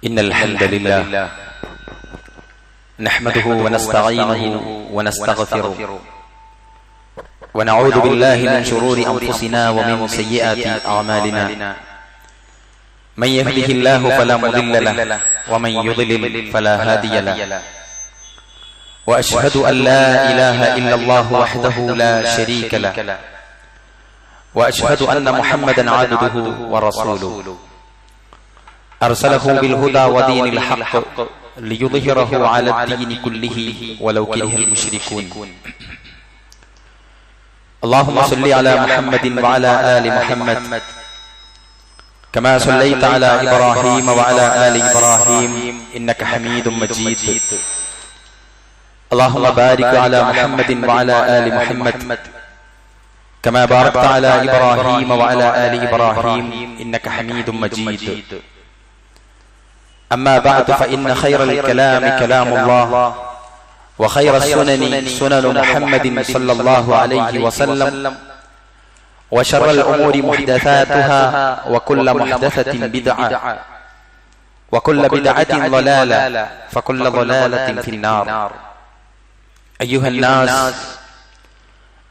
إن الحمد لله نحمده ونستعينه ونستغفره ونعوذ بالله من شرور أنفسنا ومن سيئات أعمالنا من يهده الله فلا مضل له ومن يضلل فلا هادي له وأشهد أن لا إله إلا الله وحده لا شريك له وأشهد أن محمدا عبده ورسوله أرسله بالهدى ودين الحق ليظهره على الدين كله ولو كره المشركون اللهم صل على محمد وعلى آل محمد كما صليت على إبراهيم وعلى آل إبراهيم إنك حميد مجيد اللهم بارك على محمد وعلى آل محمد كما باركت على إبراهيم وعلى آل إبراهيم إنك حميد مجيد أما بعد فإن خير الكلام كلام الله وخير السنن سنن محمد صلى الله عليه وسلم وشر الأمور محدثاتها وكل محدثة بدعة وكل بدعة ضلالة فكل ضلالة في النار أيها الناس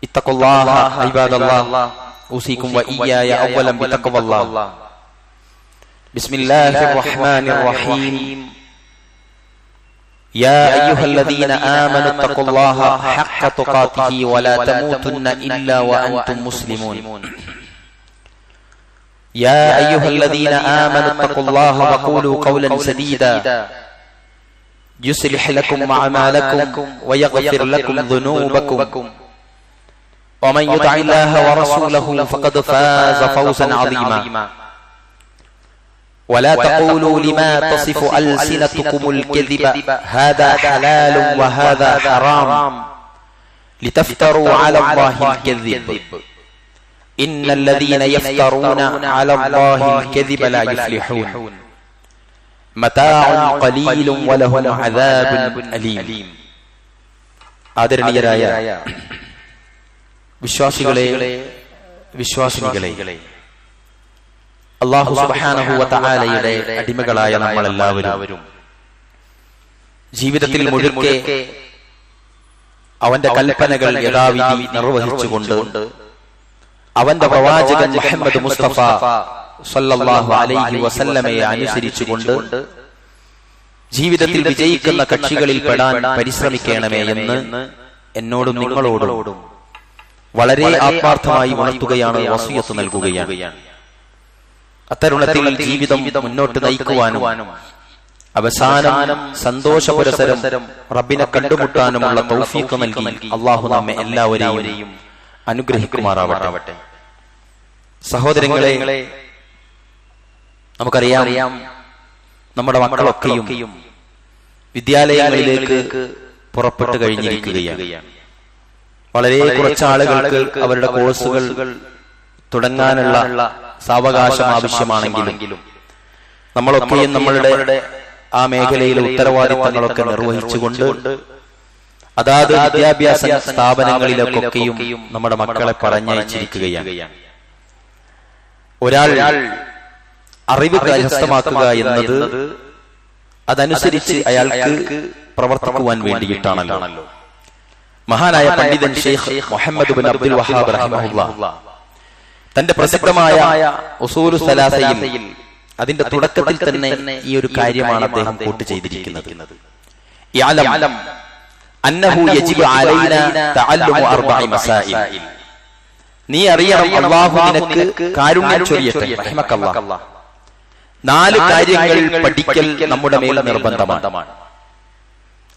اتقوا الله عباد الله أوصيكم وإياي أولا بتقوى الله بسم الله الرحمن الرحيم يا أيها الذين آمنوا اتقوا الله حق تقاته ولا تموتن إلا وأنتم مسلمون يا أيها الذين آمنوا اتقوا الله وقولوا قولا سديدا يصلح لكم أعمالكم ويغفر لكم ذنوبكم ومن يطع الله ورسوله فقد فاز فوزا عظيما ولا تقولوا لما تصف ألسنتكم الكذب هذا حلال وهذا حرام لتفتروا على الله الكذب إن الذين يفترون على الله الكذب لا يفلحون متاع قليل ولهم عذاب أليم ആദരണീയരായ വിശ്വാസിനികളെ അല്ലാഹു സുബ്ഹാനഹു വ തആലയുടെ അടിമകളായ നമ്മളെല്ലാവരും ജീവിതത്തിൽ മുഴുക്കെ അവന്റെ കൽപ്പനകൾ യഥാവിധി നിർവഹിച്ചുകൊണ്ട് അവന്റെ പ്രവാചകൻ മുഹമ്മദ് മുസ്തഫ സല്ലല്ലാഹു അലൈഹി വസല്ലമയെ അനുസരിച്ചുകൊണ്ട് ജീവിതത്തിൽ വിജയിക്കുന്ന കക്ഷികളിൽ പെടാൻ പരിശ്രമിക്കണമേ എന്ന് എന്നോടും നിങ്ങളോടും വളരെ ആത്മാർത്ഥമായി ഉണർത്തുകയാണ്, വസിയത്ത് നൽകുകയാണ്. അത്തരുണത്തിൽ ജീവിതം മുന്നോട്ട് നയിക്കുവാനും അവസാനം സന്തോഷപുരസരം റബ്ബിനെ കണ്ടുമുട്ടാനുമുള്ള തൗഫീഖ് നൽകി അല്ലാഹു നമ്മെ എല്ലാവരെയും അനുഗ്രഹിക്കുമാറാവട്ടെ. സഹോദരങ്ങളെ, നമുക്കറിയാം നമ്മുടെ മക്കളൊക്കെയും വിദ്യാലയങ്ങളിലേക്ക് പുറപ്പെട്ടു കഴിഞ്ഞിരിക്കുകയാണ്. വളരെ കുറച്ച് ആളുകൾക്ക് അവരുടെ കോഴ്സുകൾ തുടങ്ങാനുള്ള സാവകാശം ആവശ്യമാണെങ്കിലും നമ്മളൊക്കെയും നമ്മളുടെ ആ മേഖലയിലെ ഉത്തരവാദിത്തങ്ങളൊക്കെ നിർവഹിച്ചുകൊണ്ട് അതാത് വിദ്യാഭ്യാസ സ്ഥാപനങ്ങളിലൊക്കെയും നമ്മുടെ മക്കളെ പറഞ്ഞയച്ചിരിക്കുകയാണ്. ഒരാൾ അറിവ് കരസ്ഥമാക്കുക എന്നത് അതനുസരിച്ച് അയാൾക്ക് പ്രവർത്തിക്കുവാൻ വേണ്ടിയിട്ടാണല്ലോ. മഹാനായ പണ്ഡിതൻ ഷെയ്ഖ് മുഹമ്മദ് ബിൻ അബ്ദുൽ വഹാബ് റഹിമഹുല്ലാഹ് തന്റെ പ്രസിദ്ധമായ ഉസൂലു സലാസയിൽ അതിന്റെ തുടക്കത്തിൽ തന്നെ ഈ ഒരു കാര്യമാണ് അദ്ദേഹം കോട്ട് ചെയ്തിരിക്കുന്നത്. യഅലം അന്നഹു യജിബു അലൈനാ തഅല്ലുമു അർബഇ മസാഇൽ. നീ അറിയണം, അല്ലാഹു നിനക്ക് കാരുണ്യം ചൊരിയട്ടെ, റഹിമക്കല്ലാഹ്, 4 കാര്യങ്ങൾ പഠിക്കൽ നമ്മുടെ മേൽ നിർബന്ധമാണ്.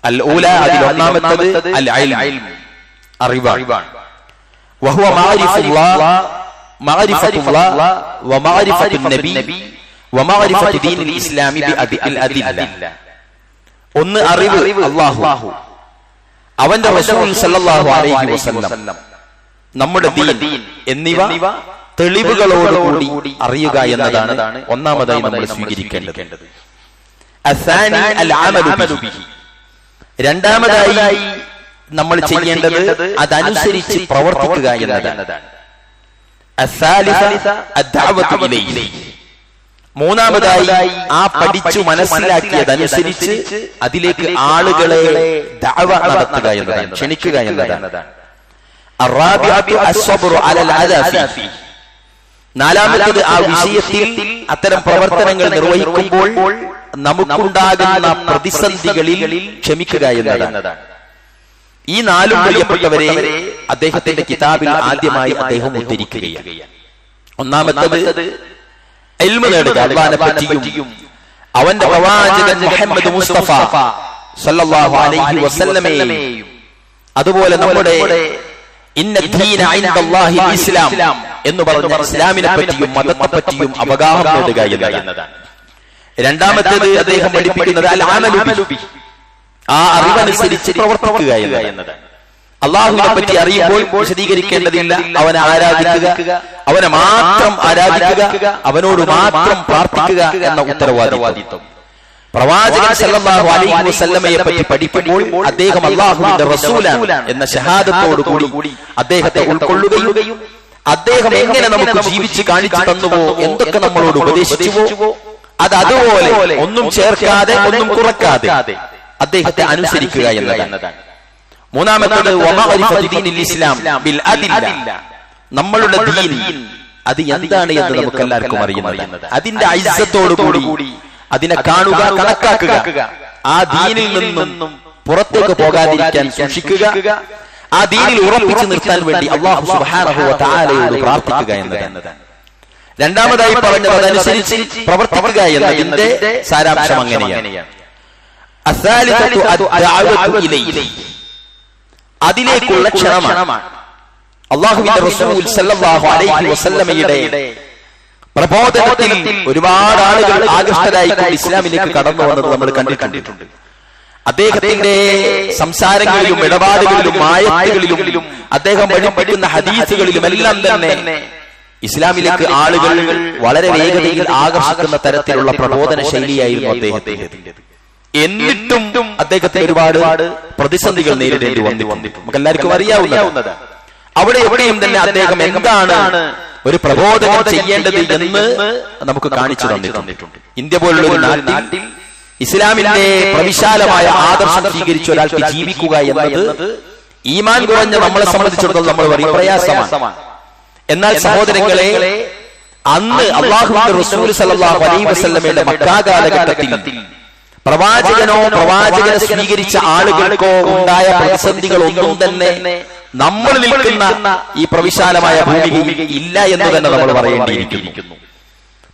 അൽ ഊല, അതിൽ ഒന്നാമത്തേത് അൽ ഇൽം, അറിവാണ്. വഹുവ മഅരിഫത്തുല്ലാഹ് വമഅരിഫത്തുൻ നബി വമഅരിഫത്തു ദീനിൽ ഇസ്ലാമി ബിൽ അദില്ല. ഒന്ന് അറിവ്, അല്ലാഹു, അവന്റെ റസൂൽ സല്ലല്ലാഹു അലൈഹി വസല്ലം, നമ്മുടെ ദീൻ എന്നിവ തെളിവുകളോടുകൂടി അറിയുക എന്നതാണ് ഒന്നാമതായി നമ്മൾ സ്വീകരിക്കേണ്ടത്. അസ്സാനി അൽ അമലു ബിഹി, രണ്ടാമതായി നമ്മൾ ചെയ്യേണ്ടത് അതനുസരിച്ച് പ്രവർത്തിക്കുക എന്നതാണ്. മൂന്നാമതായി ആ പഠിച്ചു മനസ്സിലാക്കിയതനുസരിച്ച് അതിലേക്ക് ആളുകളെ ദഅവ നടത്തുക എന്നതാണ്, ക്ഷണിക്കുക എന്നതാണ്. നാലാമത്തേത് ആ വിഷയത്തിൽ അത്തരം പ്രവർത്തനങ്ങൾ നിർവഹിക്കുമ്പോൾ നമുക്കുണ്ടാകുന്ന പ്രതിസന്ധികളിൽ ക്ഷമിക്കുക എന്നതാണ്. ഈ നാലും പ്രിയപ്പെട്ടവരെ അദ്ദേഹത്തിന്റെ കിതാബിൽ ആദ്യമായി അദ്ദേഹം ഉദ്ധരിക്കുകയാണ്. ഒന്നാമത്തേത് ഇൽമു നേടുക, അല്ലാഹുവിനെ പറ്റിയും അവന്റെ പ്രവാചകൻ മുഹമ്മദ് മുസ്തഫ സല്ലല്ലാഹു അലൈഹി വസല്ലമയെയും അതുപോലെ നമ്മുടെ ഇന്ന ദീന ഇൻദല്ലാഹിൽ ഇസ്ലാം എന്ന് പറഞ്ഞ ഇസ്ലാമിനെ പറ്റിയും മതത്തെ പറ്റിയും അവഗാഹം നേടുക എന്നതാണ്. രണ്ടാമത്തേത് അദ്ദേഹം പഠിപ്പിക്കുന്നത് അൽ അമലു ബി, ആ അറിവനുസരിച്ച് പ്രവർത്തിക്കുക എന്നതാണ്. അള്ളാഹുവിനെ പറ്റി അറിയുമ്പോൾ വിശദീകരിക്കേണ്ടതില്ല, അവനെ ആരാധിക്കുക, അവനെ മാത്രം ആരാധിക്കുക, അവനോട് മാത്രം പ്രാർത്ഥിക്കുക എന്ന ഉത്തരവാദിത്വം. പ്രവാചകൻ സല്ലല്ലാഹു അലൈഹി വസല്ലമയെ പറ്റി പഠിക്കുമ്പോൾ അദ്ദേഹം അള്ളാഹുവിന്റെ റസൂലാണ് എന്ന ഷഹാദത്തോടു കൂടി അദ്ദേഹത്തെ ഉൾക്കൊള്ളുകയും അദ്ദേഹം എങ്ങനെ നമുക്ക് ജീവിച്ച് കാണിച്ചു തന്നുവോ, എന്തൊക്കെ നമ്മളോട് ഉപദേശിച്ചുവോ അത് അതുപോലെ ഒന്നും ചേർക്കാതെ ഒന്നും കുറക്കാതെ അദ്ദേഹത്തെ അനുസരിക്കുക എന്നതാണ്. മൂന്നാമത്തേത് ഇസ്ലാം ബിൽ അദില്ല, നമ്മളുടെ ദീൻ അത് എന്താണ് എന്ന് നമുക്ക് എല്ലാവർക്കും അറിയുന്നത്. അതിന്റെ ഇസ്സത്തോടു കൂടി അതിനെ കാണുക, കണക്കാക്കുക, ആ ദീനിൽ നിന്നും പുറത്തേക്ക് പോകാതിരിക്കാൻ സൂക്ഷിക്കുക, ആ ദീനിൽ ഉറപ്പിച്ചു നിർത്താൻ വേണ്ടി അല്ലാഹു സുബ്ഹാനഹു വ തആലയോട് പ്രാർത്ഥിക്കുക എന്നതാണ്. രണ്ടാമതായി പറഞ്ഞത് അതനുസരിച്ച് പ്രവർത്തിക്കുക എന്നതിന്റെ സാരാംശം അങ്ങനെയാണ്. അസ്സാലിസതു അദ്ദഅവതു ഇലൈഹി, അതിലേക്കുള്ള ക്ഷണമാണ്. അല്ലാഹുവിന്റെ റസൂൽ സല്ലല്ലാഹു അലൈഹി വസല്ലമയുടെ പ്രബോധനത്തിൽ ഒരുപാട് ആളുകൾ ആകൃഷ്ടരായിക്കൊണ്ട് ഇസ്ലാമിലേക്ക് കടന്നു വന്നത് നമ്മൾ കണ്ടിട്ടുണ്ട്. അദ്ദേഹത്തിന്റെ സംസാരങ്ങളിലും ഇടപാടുകളിലും ആയത്തുകളിലും അദ്ദേഹം പഠിപ്പിക്കുന്ന ഹദീസുകളിലും എല്ലാം തന്നെ ഇസ്ലാമിലേക്ക് ആളുകൾ വളരെ വേഗതയിൽ ആകർഷിക്കുന്ന തരത്തിലുള്ള പ്രബോധന ശൈലിയായിരുന്നു അദ്ദേഹത്തിന്റെ. എന്നിട്ടും അദ്ദേഹത്തിന് ഒരുപാട് പ്രതിസന്ധികൾ നേരിടേണ്ടി വന്നിട്ടുണ്ട്. നമുക്ക് എല്ലാവർക്കും അറിയാവുന്നതാണ്. അവിടെ എവിടെയും തന്നെ അദ്ദേഹം എന്താണ് ഒരു പ്രബോധനം ചെയ്യേണ്ടത് എന്ന് നമുക്ക് കാണിച്ചു തന്നിട്ടുണ്ട്. ഇന്ത്യ പോലുള്ള ഒരു നാട്ടിൽ ഇസ്ലാമിന്റെ പ്രവിശാലമായ ആദർശം സ്വീകരിച്ച ഒരാൾക്ക് ജീവിക്കുക എന്നത് ഈമാൻ കുറഞ്ഞ നമ്മളെ സംബന്ധിച്ചിടത്തോളം നമ്മൾ പറയും പ്രയാസമാണ്. എന്നാൽ സഹോദരങ്ങളെ, അന്ന് അല്ലാഹുവിന്റെ റസൂൽ സല്ലല്ലാഹു അലൈഹി വസല്ലമയുടെ മക്കാ കാലഘട്ടത്തിൽ പ്രവാചകനെ സ്വീകരിച്ച ആളുകൾക്കോ ഉണ്ടായ പ്രതിസന്ധികൾ ഒന്നും തന്നെ നമ്മൾ നിൽക്കുന്ന ഈ പ്രവിശാലമായ ഭൂമിയിൽ ഇല്ല എന്ന് തന്നെ നമ്മൾ പറയേണ്ടിയിരിക്കുന്നു.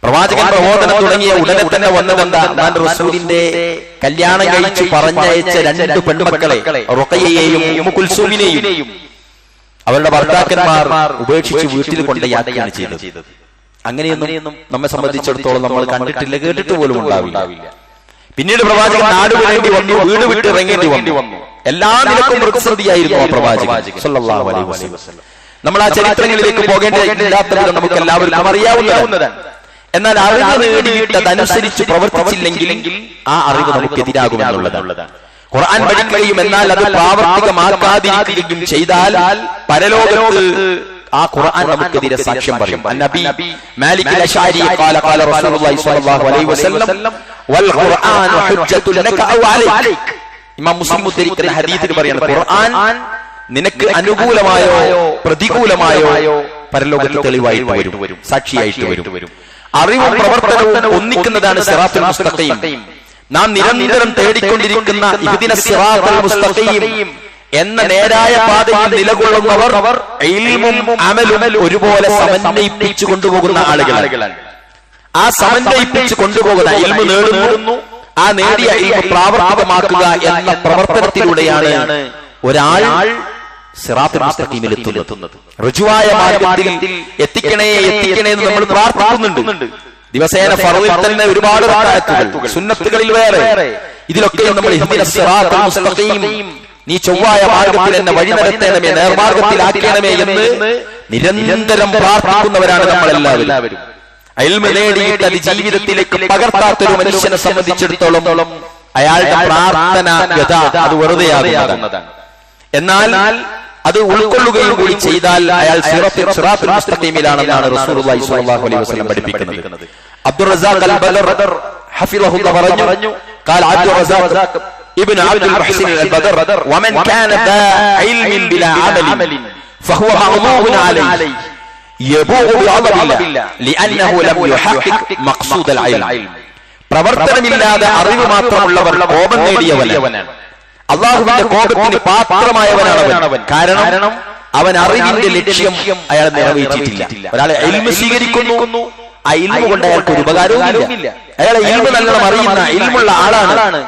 പ്രവാചകൻ പ്രബോധനം തുടങ്ങിയ ഉടനെ തന്നെ വന്നതെന്താ? റസൂലിന്റെ കല്യാണം കഴിച്ചു പറഞ്ഞയച്ച രണ്ട് പെൺമക്കളെ റുഖയ്യയെയും ഉമ്മു കുൽസൂമിനെയും അവരുടെ ഭർത്താക്കന്മാർ ഉപേക്ഷിച്ച് വീട്ടിൽ കൊണ്ടുയാക്കുകയാണ് ചെയ്തത്. അങ്ങനെയൊന്നും നമ്മെ സംബന്ധിച്ചിടത്തോളം നമ്മൾ കണ്ടിട്ടില്ല, കേട്ടിട്ട് പോലും ഉണ്ടാവില്ല. പിന്നീട് പ്രവാചകൻ നാട് വിടേണ്ടി വന്നു, വീട് വിട്ട് ഇറങ്ങേണ്ടി വന്നു. എല്ലാ നിലക്കും പ്രതിസന്ധിയായിരുന്നു ആ പ്രവാചകൻ സല്ലല്ലാഹു അലൈഹി വസല്ലം. നമ്മൾ ആ ചരിത്രങ്ങളിലേക്ക് പോകേണ്ടതില്ലാത്തത് നമുക്ക് എല്ലാവർക്കും അറിയാവുന്നതാണ്. എന്നാൽ അറിവ് നേടിയിട്ടതനുസരിച്ച് പ്രവർത്തിച്ചില്ലെങ്കിൽ ആ അറിവ് നമുക്ക് എതിരാകുമെന്നുള്ളതാണ്. ഖുർആൻ പഠിക്കുകയും എന്നാൽ അത് പ്രാവർത്തികമാക്കാതിരിക്കുകയും ചെയ്താൽ പരലോകത്ത് ആ ഖുർആൻ നമുക്കെതിരെ സാക്ഷ്യം പറയും. നബി മാലിക് അൽ-അശ്അരി ഖാല ഖാല റസൂലുള്ളാഹി സ്വല്ലല്ലാഹു അലൈഹി വസല്ലം വൽ ഖുർആനു ഹുജ്ജത്തുൻ ലക ഔ അലൈക. ഇമാം മുസ്ലിം ഉദ്ധരിക്കുന്ന ഹദീസിൽ പറയുന്നത് ഖുർആൻ നിനക്ക് അനുകൂലമായോ പ്രതികൂലമായോ പരലോകത്ത് തെളിവായിട്ട് വരും, സാക്ഷിയായിട്ട് വരും. അറിവും പ്രവർത്തനവും ഒന്നിക്കുന്നതാണ് സിറാത്തുൽ മുസ്തഖീം. നാം നിരന്തരം തേടിക്കൊണ്ടിരിക്കുന്ന ഇഹ്ദിനസ് സിറാത്തുൽ മുസ്തഖീം എന്ന നേരായ പാതയിൽ നിലകൊള്ളുന്നവർ ഇൽമും അമലും ഒരുപോലെ സമന്വയിപ്പിച്ചു കൊണ്ടുപോകുന്ന ആളുകളാണ്. ആ സമന്വയിപ്പിച്ചു കൊണ്ടുപോകുന്ന ഇൽമു നേടുന്നു, ആ നേടിയ ഇൽമു പ്രാവർത്തികമാക്കുക എന്ന പ്രവർത്തനത്തിലൂടെയാണ് ഒരാൾ സിറാത്തുൽ മുസ്തഖീമിൽ എത്തുന്നത്. ഋജുവായ മാർഗ്ഗത്തിൽ എത്തിക്കണേ എന്ന് നമ്മൾ പ്രാർത്ഥിക്കുന്നുണ്ട്. ദിവസേന ഫർളിൽ തന്നെ ഒരുപാട് റക്അത്തുകൾ, സുന്നത്തുകളിൽ വേറെ. ഇതിലൊക്കെ നമ്മൾ ഇഹ്ദിനസ് സിറാത്തുൽ മുസ്തഖീം, നീ ചൊവ്വായ മാർഗ്ഗത്തിൽ എന്നെ വഴി നടത്തണമേ, നേർമാർഗ്ഗത്തിലാക്കണമേ എന്ന് നിരന്തരം പ്രാർത്ഥിക്കുന്നവരാണ് നമ്മളെല്ലാവരും. ഇൽമു നേടിയിട്ട് അത് ജീവിതത്തിലേക്ക് പകർത്താത്തൊരു മനുഷ്യനെ സംബന്ധിച്ചിടത്തോളം അയാളുടെ പ്രാർത്ഥന അത് വെറുതെയാകുന്നതാണ്. എന്നാൽ അത് ഉൾക്കൊള്ളുകയും കൂടി ചെയ്താൽ അയാൾ സിറാത്തുൽ മുസ്തഖീമിലാണെന്നാണ് റസൂലുള്ളാഹി സ്വല്ലല്ലാഹു അലൈഹി വസല്ലം പഠിപ്പിക്കുന്നത്. അബ്ദുർ റസാഖ് അൽ-ബദർ ഹഫിളഹുല്ലാഹ് പറഞ്ഞു قال عبد الرزاق ابن عبد المحسن البدر ومن كان ذا علم بلا عمل فهو مغضوب عليه يبوء بغضب الله لأنه لم يحقق مقصود العلم. പ്രവർത്തനമില്ലാതെ അറിവ് മാത്രമുള്ളവർ കോപം നേടിയവനാണ്. അള്ളാഹുവിന്റെ കോപത്തിന് പാത്രമായവനാണ് അവൻ. കാരണം അവൻ അറിവിന്റെ ലക്ഷ്യം അയാൾ നിറവേറ്റിയിട്ടില്ല. ഒരാളെ ഇൽമ് സ്വീകരിക്കുന്നു, ആ ഇൽമ് കൊണ്ട് അയാൾക്ക് ഒരു ഉപകാരവുമില്ല. അയാളെ ഇൽമ് നല്ലോണം അറിയുന്ന ഇൽമുള്ള ആളാണ്,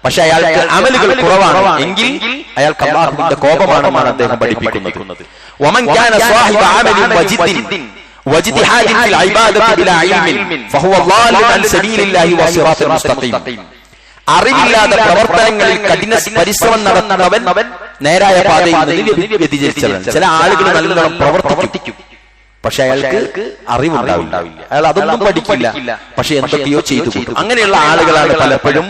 പക്ഷെ അയാൾക്ക് അമലുകൾ കുറവാണ് എങ്കിൽ അയാൾക്ക് അല്ലാഹുവിന്റെ കോപമാണെന്നാണ് അദ്ദേഹം പഠിപ്പിക്കുന്നത്. വമൻ കാന സാഹിബ അമലിൻ വജിദ്ദിൻ വജ്തിഹാദിൻ ഫിൽ ഇബാദത്തി ബിലാ ഇൽമിൻ ഫഹുവ ളാലിൻ അൻ സബീലില്ലാഹി വസിറാത്തിൽ മുസ്തഖീം. അറിവില്ലാതെ പ്രവർത്തനങ്ങളിൽ കഠിന പരിശ്രമം നടത്തുന്നവൻ നേരായ പാതയിൽ നിന്ന് വ്യതിചലിച്ചവൻ. ചില ആളുകൾ നല്ലോണം പ്രവർത്തിക്കും, പക്ഷെ അയാൾക്ക് അറിവുണ്ടാവില്ല, അയാൾ അതൊന്നും പഠിക്കില്ല, പക്ഷെ എന്തൊക്കെയോ ചെയ്തു കൂട്ടും. അങ്ങനെയുള്ള ആളുകളാണ് പലപ്പോഴും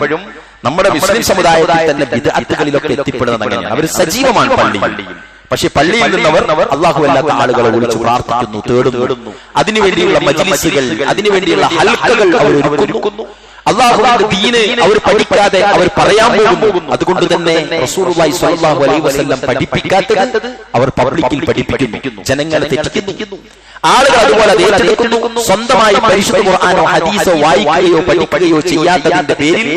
നമ്മുടെ മുസ്ലിം സമുദായത്തിൽ തന്നെ ബിദ്അത്തുകളിലൊക്കെ എത്തിപ്പെടുന്നത്. അങ്ങനെയാണ് അവർ സജീവമാണ് പള്ളിയിൽ, പക്ഷെ പള്ളിയിൽ നിന്നവർ അല്ലാഹു അല്ലാത്ത ആളുകളെ വിളിച്ച് പ്രാർത്ഥിക്കുന്നു, തേടുന്നു. അതിനുവേണ്ടിയുള്ള മജ്ലിസുകൾ, അതിനുവേണ്ടിയുള്ള ഹൽക്കകൾ അവർ ഒരുക്കുന്നു. അല്ലാഹുവിന്റെ ദീന് അവർ പഠിക്കാതെ അവർ പറയാൻ പോകുന്നു. അതുകൊണ്ട് തന്നെ റസൂലുള്ളാഹി സ്വല്ലല്ലാഹു അലൈഹി വസല്ലം പഠിപ്പിക്കാത്തത് അവർ പബ്ലിക്കിൽ പഠിപ്പിക്കുന്നു, ജനങ്ങളെ തെറ്റിക്കുന്നു. ആളുകൾ അതുപോലെ ഏറ്റെടുക്കുന്നു. സ്വന്തമായി പരിശുദ്ധ ഖുർആനോ ഹദീസോ വായിക്കുകയോ പഠിക്കുകയോ ചെയ്യാത്തതിന്റെ പേരിൽ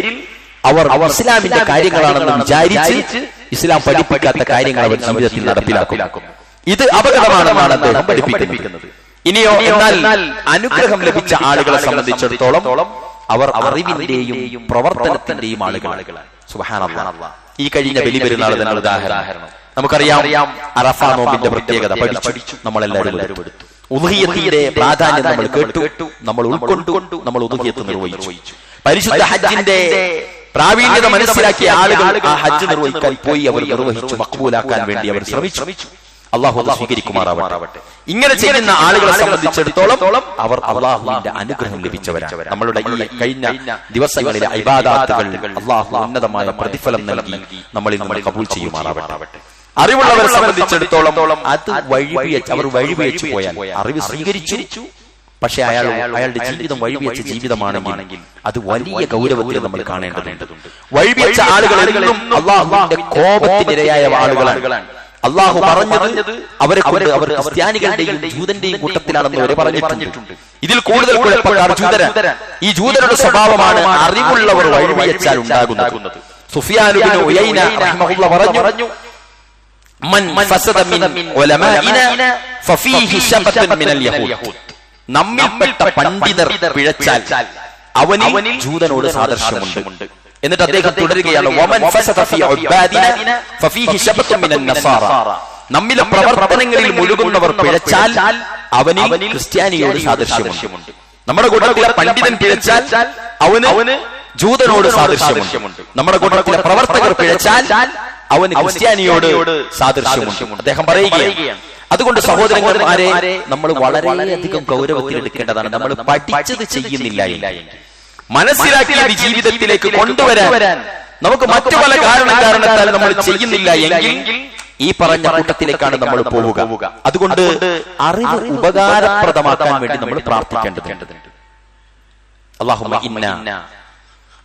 അവർ ഇസ്ലാമിന്റെ കാര്യങ്ങളാണെന്ന് വിചാരിച്ച് ഇസ്ലാം പഠിപ്പിക്കാത്ത കാര്യങ്ങൾ അവർ ജീവിതത്തിൽ നടപ്പിലാക്കുന്നു. ഇത് അപകടമാണെന്നാണ് അദ്ദേഹം പഠിപ്പിക്കുന്നത്. ഇനിയോ എന്നാൽ അനുഗ്രഹം ലഭിച്ച ആളുകളെ സംബന്ധിച്ചിടത്തോളം അവർ അറിവിന്റെയും പ്രവർത്തനത്തിന്റെയും ആളുകളാണ്. സുബ്ഹാനല്ലാഹ്. ഈ കഴിഞ്ഞ ബലിപെരുന്നാൾ തന്നെ ഉദാഹരണം നമുക്കറിയാം. അറഫ നോമ്പിന്റെ പ്രത്യേകത പഠിച്ചു നമ്മളെല്ലാവരും എടുത്തു. ഉദ്ഹിയത്തിന്റെ പ്രാധാന്യം നമ്മൾ കേട്ടു, നമ്മൾ ഉൾക്കൊണ്ടു, നമ്മൾ ഉദ്ഹിയത്ത് നിർവഹിച്ചു. പരിശുദ്ധ ഹജ്ജിന്റെ പ്രാവീണ്യത മനസ്സിലാക്കിയ ആളുകൾ ആ ഹജ്ജ് നിർവഹിക്കാൻ പോയി, അവർ നിർവഹിച്ചു, മഖ്ബൂലാക്കാൻ വേണ്ടി അവർ ശ്രമിച്ചു. അല്ലാഹു അത് സ്വീകരിക്കുമാറാവട്ടെ. ഇങ്ങനെ ചെയ്യുന്ന ആളുകളെ സംബന്ധിച്ചിടത്തോളം അവർ അല്ലാഹുവിന്റെ അനുഗ്രഹം ലഭിച്ചവരാണ്. നമ്മളുടെ ഈ കഴിഞ്ഞ ദിവസങ്ങളിലെ ഇബാദത്തുകൾ അല്ലാഹു ഉന്നതമായ പ്രതിഫലം നൽകി നമ്മളിൽ നിന്ന് കബൂൽ ചെയ്യുമാറാവട്ടെ. അറിവുള്ളവരെ സംബന്ധിച്ചിടത്തോളം അത് അവർ വഴിവെച്ചു പോയാൽ അറിവ് സ്വീകരിച്ചു, പക്ഷെ അയാളുടെ ജീവിതം വഴിവെച്ച ജീവിതമാണെങ്കിൽ അത് വലിയ ഗൗരവത്തിൽ നമ്മൾ കാണേണ്ടതുണ്ട്. വഴിവെച്ച ആളുകളെല്ലാം അല്ലാഹുവിന്റെ കോപത്തിനിരയായ ആളുകളാണ്. അല്ലാഹു പറഞ്ഞത് അവർ ക്രിസ്ത്യാനികളുടെയും ജൂതന്റെയും കൂട്ടത്തിലാണെന്ന് അവരെ പറഞ്ഞിട്ടുണ്ട്. ഇതിൽ കൂടുതൽ കുഴപ്പക്കാർ ജൂതരാണ്. ഈ ജൂതരുടെ സ്വഭാവമാണ് അറിവുള്ളവർ വഴിവെച്ചാൽ ഉണ്ടാകുന്നത്. സുഫിയാൻ ഇബ്നു ഉയൈന റഹിമഹുല്ലാഹ് പറഞ്ഞു, മൻ ഫസദ മിൻ ഉലമാഇന ഫഫീഹി ശബതൻ മിനൽ യഹൂദ്. നമ്മിൽപ്പെട്ട പണ്ഡിതർ പിഴച്ചാൽ അവനിൽ ജൂതനോട് സാദൃശ്യമുണ്ട്. എന്നിട്ട് അദ്ദേഹം തുടരുകയാണ്, വമൻ ഫസദ ഫീ ഉബാദിന ഫഫീഹി ശബതൻ മിനൻ നസാറ. നമ്മിലെ പ്രവർത്തനങ്ങളിൽ മുഴുകുന്നവർ പിഴച്ചാൽ അവനിൽ ക്രിസ്ത്യാനിയോട് സാദൃശ്യമുണ്ട്. നമ്മുടെ കൂട്ടത്തിലെ പണ്ഡിതൻ പിഴച്ചാൽ അവന് ജൂതനോട് സാദൃശ്യമുണ്ട്. നമ്മുടെ കൂട്ടത്തിലെ പ്രവർത്തകർ പിഴച്ചാൽ അവന് ക്രിസ്ത്യാനിയോട് സാദൃശ്യമുണ്ട്. അദ്ദേഹം പറയുകയാണ്. അതുകൊണ്ട് സഹോദരന്മാരെ, നമ്മൾ വളരെയധികം ഗൗരവത്തിൽ എടുക്കേണ്ടതാണ്. നമ്മൾ പഠിച്ചത് ചെയ്യുന്നില്ല എങ്കിൽ, മനസ്സിലാക്കിയത് ജീവിതത്തിലേക്ക് കൊണ്ടുവരാൻ നമുക്ക് മറ്റു പല കാരണത്താൽ നമ്മൾ ചെയ്യുന്നില്ല എങ്കിൽ ഈ പറഞ്ഞ കൂട്ടത്തിലേക്കാണ് നമ്മൾ പോവുക. അതുകൊണ്ട് അറിവ് ഉപകാരപ്രദമാക്കാൻ വേണ്ടി നമ്മൾ പ്രാർത്ഥിക്കേണ്ടതുണ്ട്.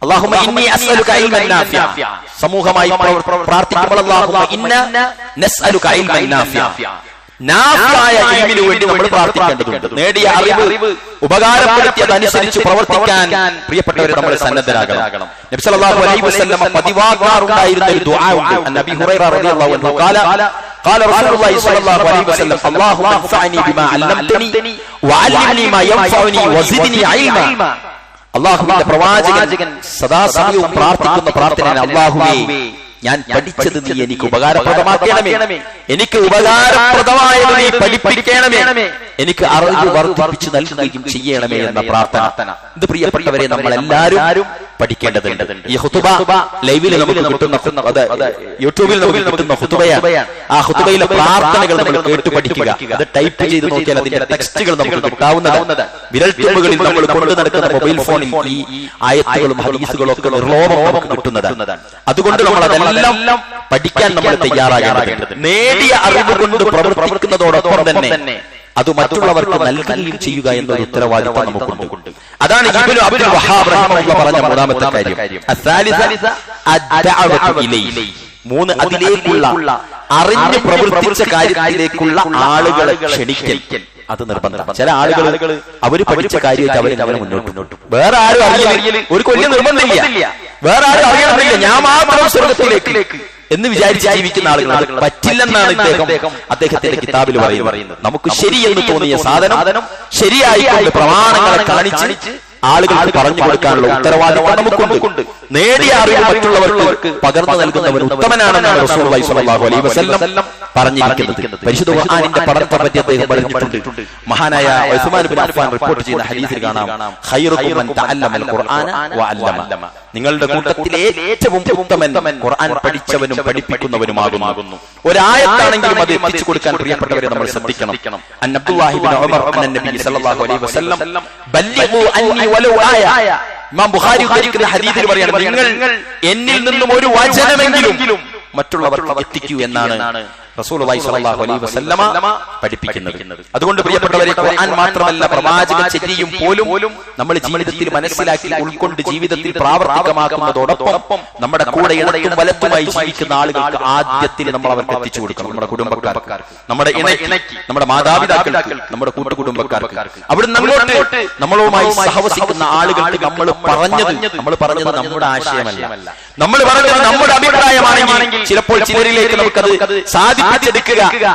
അല്ലാഹുമ്മ ഇന്നി അസ്അലുക ഇൽമൻ നാഫിഅ. സമൂഹമായി പ്രാർത്ഥിക്കുമ്പോൾ അല്ലാഹുമ്മ ഇന്നാ നസ്അലുക ഇൽമൻ നാഫിഅ. നാഫിയായ ഇൽമിനു വേണ്ടി നമ്മൾ പ്രാർത്ഥിക്കേണ്ടതുണ്ട്. നേടിയ അറിവ് ഉപകാരപ്പെടുത്തിയതനുസരിച്ച് പ്രവർത്തിക്കാൻ പ്രിയപ്പെട്ടവരെ നമ്മൾ സന്നദ്ധരാകണം. നബി സല്ലല്ലാഹു അലൈഹി വസല്ലം പതിവാകാറുണ്ടായിരുന്ന ഒരു ദുആ ഉണ്ട്. നബി ഹുറൈറ റളിയല്ലാഹു അൻഹു قال رسول الله صلى الله عليه وسلم اللهم انفعني بما علمتني وعلمني ما ينفعني وزدني علما. അല്ലാഹുവിന്റെ പ്രവാചകൻ സദാസമയവും പ്രാർത്ഥിക്കുന്ന പ്രാർത്ഥനയാണ്, അല്ലാഹുവേ ഞാൻ പഠിച്ചത് നീ എനിക്ക് ഉപകാരപ്രദമാക്കണമേ, എനിക്ക് ഉപകാരപ്രദമായത് നീ പഠിപ്പിക്കണമേ, എനിക്ക് അറിവ് വർദ്ധിപ്പിച്ചു നൽകുകയും ചെയ്യണമേ എന്ന പ്രാർത്ഥന. ഇത് പ്രിയപ്പെട്ടവരെ നമ്മളെല്ലാവരും പഠിക്കേണ്ടതുണ്ട്. ഈ ഖുതുബ ലൈവിൽ നമുക്ക് കിട്ടുന്ന, യൂട്യൂബിൽ നമുക്ക് കിട്ടുന്ന ഖുതുബയാണ്. ആ ഖുതുബയിലെ പ്രാർത്ഥനകൾ നമ്മൾ കേട്ടു പഠിക്കുക. അത് ടൈപ്പ് ചെയ്ത് നോക്കിയാൽ അതിന്റെ ടെക്സ്റ്റുകൾ നമുക്ക് കിട്ടാവുന്നതാണ്. വിരൽത്തുമ്പുകളിൽ നമ്മൾ കൊണ്ടു നടക്കുന്ന മൊബൈൽ ഫോണിൽ ഈ ആയത്തുകളും ഹദീസുകളും ഒക്കെ നിർലോഭം നമുക്ക് കിട്ടുന്നതാണ്. അതുകൊണ്ട് നമ്മൾ അതെല്ലാം പഠിക്കാൻ നമ്മൾ തയ്യാറാകേണ്ടതുണ്ട്. നേടിയ അറിവ് കൊണ്ട് പ്രവർത്തിക്കുന്നതോടൊപ്പം തന്നെ അത് മറ്റുള്ളവർക്ക് നൽകുകയും ചെയ്യുക എന്നൊരു ഉത്തരവാദിത്വം നമുക്കുണ്ട്. അതാണ് ഇബ്നു അബ്ദുൽ വഹാബ് റഹിമഹുല്ലാഹ് പറഞ്ഞ മൂന്നാമത്തെ കാര്യം. മൂന്ന്, അതിലേക്കുള്ള അറിഞ്ഞ് പ്രവർത്തിച്ച കാര്യത്തിലേക്കുള്ള ആളുകളെ ക്ഷണിക്കൽ. അത് നിർബന്ധം. ചില ആളുകൾ അവര് പഠിച്ച കാര്യമായിട്ട് അവരെ മുന്നോട്ട് വേറെ ആരും അറിയില്ല, ഒരു കൊല്ലം നിർബന്ധമില്ല, വേറെ ആരും അറിയണമെന്നില്ല, ഞാൻ മാത്രം സ്വർഗത്തിലേക്ക് എന്ന് വിചാരിച്ച് ജീവിക്കുന്ന ആളുകൾ പറ്റില്ലെന്നാണ് അദ്ദേഹത്തിന്റെ കിതാബിൽ പറയുന്നത്. നമുക്ക് ശരിയെന്ന് തോന്നിയ സാധനം ശരിയായിക്കൊണ്ട് പ്രമാണങ്ങളെ കാണിച്ച് ആളുകൾക്ക് പറഞ്ഞു കൊടുക്കാനുള്ള ഉത്തരവാദിത്വം നമുക്കുണ്ട്. നേടിയ അറിവ് മറ്റുള്ളവർക്ക് പകർന്നു നൽകുന്നവൻ ഉത്തമനാണെന്നാണ് റസൂലുള്ളാഹി സ്വല്ലല്ലാഹു അലൈഹി വസല്ലം പറഞ്ഞിരിക്കുന്നത്. പരിശുദ്ധ ഖുർആനിന്റെ പഠനത്തെ പറ്റി അദ്ദേഹം പറഞ്ഞിട്ടുണ്ട്. മഹാനായ ഉസ്മാൻ ഇബ്നു അഫ്ഫാൻ റിപ്പോർട്ട് ചെയ്യുന്ന ഹദീസിൽ കാണാം, ഖൈറുകും മൻ തഅല്ലമൽ ഖുർആന വഅല്ലമ. നിങ്ങളുടെ കൂട്ടത്തിലെ ഏറ്റവും ഉത്തമൻ ഖുർആൻ പഠിച്ചവനും പഠിപ്പിക്കുന്നവനുമാകുന്നു. ഒരായത്താണെങ്കിലും അത് എത്തിച്ചു കൊടുക്കാൻ പ്രിയപ്പെട്ടവരെ നമ്മൾ ശ്രദ്ധിക്കണം. അൻ അബ്ദുല്ലാഹി ഇബ്നു ഉമർ അൻ നബി സല്ലല്ലാഹു അലൈഹി വസല്ലം ബല്ലിഗു അന്നി വലൗ ആയ. ഇമാം ബുഖാരി ഉദ്ധരിക്കുന്ന ഹദീസിൽ പറയുന്നത്, നിങ്ങൾ എന്നിൽ നിന്നും ഒരു വചനമെങ്കിലും മറ്റുള്ളവർക്ക് എത്തിക്കൂ എന്നാണ് റസൂലുള്ളാഹി സ്വല്ലല്ലാഹു അലൈഹി വസല്ലമ പഠിപ്പിക്കുന്നത്. അതുകൊണ്ട് പ്രിയപ്പെട്ടവരെ, ഖുർആൻ മാത്രമല്ല പ്രവാചക ചര്യയും പോലും നമ്മൾ ജീവിതത്തിൽ മനസ്സിലാക്കി ഉൾക്കൊണ്ട് ജീവിതത്തിൽ പ്രാവർത്തികമാക്കുന്നതോടൊപ്പം നമ്മുടെ കൂടെ ഇടത്തും വലത്തുമായി ജീവിക്കുന്ന ആളുകൾക്ക് ആദ്യത്തിൽ നമ്മൾ അവർക്ക് എത്തിച്ചു കൊടുക്കണം. നമ്മുടെ കുടുംബക്കാർക്ക്, നമ്മുടെ ഇണയ്ക്ക്, നമ്മുടെ മാതാപിതാക്കൾക്ക്, നമ്മുടെ കൂട്ടുകുടുംബക്കാർക്ക്, അവിടുന്ന് അങ്ങോട്ട് നമ്മളുമായി സഹവസിക്കുന്ന ആളുകൾക്ക് നമ്മൾ പറഞ്ഞത് നമ്മുടെ ആശയമല്ല, നമ്മൾ പറഞ്ഞത് നമ്മുടെ അഭിപ്രായമാണെങ്കിൽ ചിലപ്പോൾ ചിലരിലേക്ക് നമുക്കത്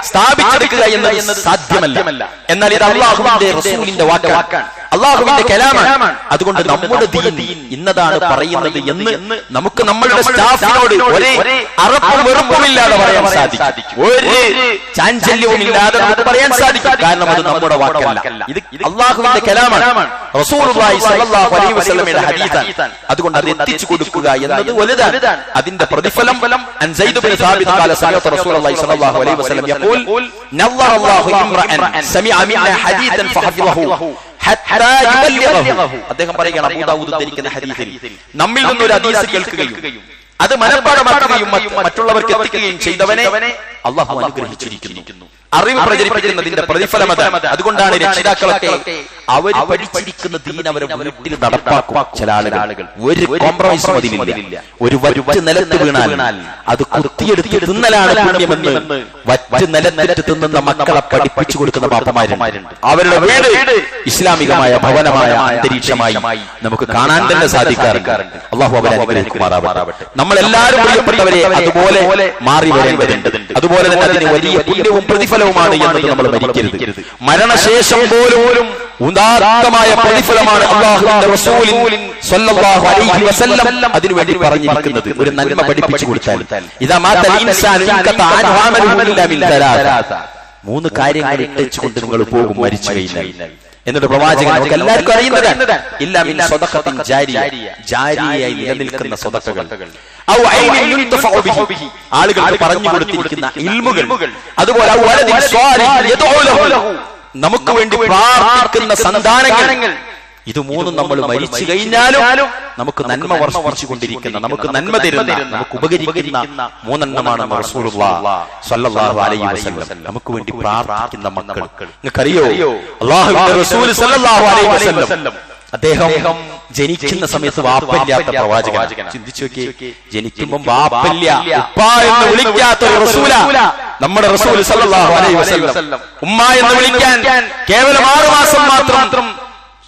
സ്ഥാപിച്ചെടുക്കുക എന്നത് സാധ്യമല്ല. എന്നാൽ ഇത് അല്ലാഹുവിന്റെ റസൂലിന്റെ വാക്കാണ്, അല്ലാഹുവിന്റെ കലാമാണ്. അതുകൊണ്ട് നമ്മുടെ ദീൻ ഇന്നതാണ് പറയുന്നത് എന്ന് നമുക്ക് നമ്മളുടെ സ്റ്റാഫിനോട് ഒരു അറപ്പും വെറുപ്പുമില്ലാതെ പറയാൻ സാധിക്കും, ഒരു ചാഞ്ചല്യവുമില്ലാതെ നമുക്ക് പറയാൻ സാധിക്കും. കാരണം അത് നമ്മുടെ വാക്കല്ല, ഇത് അല്ലാഹുവിന്റെ കലാമാണ്, റസൂലുള്ളാഹി സ്വല്ലല്ലാഹു അലൈഹി വസല്ലമയുടെ ഹദീസാണ്. അതുകൊണ്ട് അത് എത്തിച്ചു കൊടുക്കുക എന്നത് വലുതാണ്. അതിന്റെ പ്രതിഫലം അൻ സയ്യിദ് ഇബ്നു സാബിത് ഖാല സമിഅതു റസൂലുള്ളാഹി സ്വല്ലല്ലാഹു അലൈഹി വസല്ലം യഖൂൽ നല്ലറല്ലാഹു ഇംറഅൻ സമിഅ മിന്നാ ഹദീസൻ ഫഹഫിളഹു ഹത്താ യുബല്ലിഗഹു. അദ്ദേഹം പറയുകയാണ്, അബൂ ദാവൂദ് ഉദ്ധരിക്കുന്ന ഹദീസിൽ, നമ്മിൽ നിന്ന് ഒരു ഹദീസ് കേൾക്കുകയും അത് മനഃപ്പാഠമാക്കുകയും മറ്റുള്ളവർക്ക് എത്തിക്കുകയും ചെയ്തവനെ അല്ലാഹു അനുഗ്രഹിച്ചിരിക്കുന്നു. അറിവ് പ്രചരിപ്പിക്കുന്നതിന്റെ പ്രതിഫലം അതാണ്. അതുകൊണ്ടാണ് രക്ഷിതാക്കളൊക്കെ അവർ പഠിച്ചിരിക്കുന്ന ദീൻ അവരെ വീട്ടിൽ നടപ്പാക്കും. ചില ആളുകൾ ഒരു കോംപ്രമൈസും അതിലില്ല. ഒരു വറ്റ് നിലത്ത് വീണാൽ അത് കുത്തിയെടുത്ത് തിന്നലാണ് പുണ്യമെന്ന് വറ്റ് നിലത്തിട്ട് തിന്നുന്ന മക്കളെ പഠിപ്പിച്ചു കൊടുക്കുന്ന പാപ്പമാരുണ്ട്. അവരുടെ വീട് ഇസ്ലാമികമായ ഭവനമായ അന്തരീക്ഷമായി നമുക്ക് കാണാൻ തന്നെ സാധിക്കാറുണ്ട്. അല്ലാഹു അവരെ അനുഗ്രഹിക്കുമാറാവട്ടെ. നമ്മളെല്ലാവരും പ്രിയപ്പെട്ടവരെ അതുപോലെ മാറി വരേണ്ടതുണ്ട്. അതുപോലെ തന്നെ അതിന് വലിയ പുണ്യവും പ്രതിഫലവുമാണ് എന്നത് നമ്മൾ മരിക്കരുത്. മരണശേഷം പോലും ഉദാത്തമായ പ്രതിഫലമാണ് അല്ലാഹുവിന്റെ റസൂൽ സ്വല്ലല്ലാഹു അലൈഹി വസല്ലം അതിനുവേണ്ടി പറഞ്ഞിരിക്കുന്നത്. ഒരു നന്മ പഠിപ്പിച്ചു കൊടുത്താൽ, ഇദാ മാതൽ ഇൻസാനു ഇൻഖത അൻഹു അമലുഹു ഇല്ലാ മിൻ തലാസ, മൂന്ന് കാര്യങ്ങൾ ഇട്ടുകൊണ്ട് നിങ്ങൾ പോകും മരിച്ചു കഴിഞ്ഞാൽ. എന്നിട്ട് പ്രവാചകൻ നമുക്ക് എല്ലാവർക്കും അറിയുന്നതാണ്, ഇല്ലാ മിൻ സദഖത്തിൻ ജാരിയ, ജാരിയായി നിലനിൽക്കുന്ന സദഖകൾ, ഔ ഐനിൻ യുൻതഫഉ ബിഹി, ആളുകൾക്ക് പറഞ്ഞു കൊടുത്തിരിക്കുന്ന ഇൽമുകൾ, അതുപോലെ ഔ വലദിൻ സ്വാലിഹിൻ യദ്ഉ ലഹു, നമുക്ക് വേണ്ടി പ്രാർത്ഥിക്കുന്ന സന്താനങ്ങൾ. ഇത് മൂന്നും നമ്മൾ മരിച്ചു കഴിഞ്ഞാലും നമുക്ക് നന്മ വർഷിച്ചു കൊണ്ടിരിക്കുന്ന, നമുക്ക് നന്മ തരുന്ന, നമുക്ക് ഉപകരിക്കുന്ന മൂന്നെണ്ണമാണ് റസൂലുള്ളാഹി സ്വല്ലല്ലാഹു അലൈഹി വസല്ലം നമുക്ക് വേണ്ടി പ്രാർത്ഥിക്കുന്ന മക്കൾ. നിങ്ങൾക്കറിയോ, അല്ലാഹുവിന്റെ റസൂൽ സ്വല്ലല്ലാഹു അലൈഹി വസല്ലം അദ്ദേഹം ജനിക്കുന്ന സമയത്ത് വാപ്പയില്ലാത്ത പ്രവാചകൻ. ചിന്തിച്ചു നോക്കിയേ, ജനിക്കുമ്പോൾ വാപ്പയില്ല, ഉപ്പ എന്ന് വിളിക്കാത്ത ഒരു റസൂല നമ്മുടെ റസൂൽ സ്വല്ലല്ലാഹു അലൈഹി വസല്ലം. ഉമ്മ എന്ന് വിളിക്കാൻ കേവലം 6 മാസം മാത്രം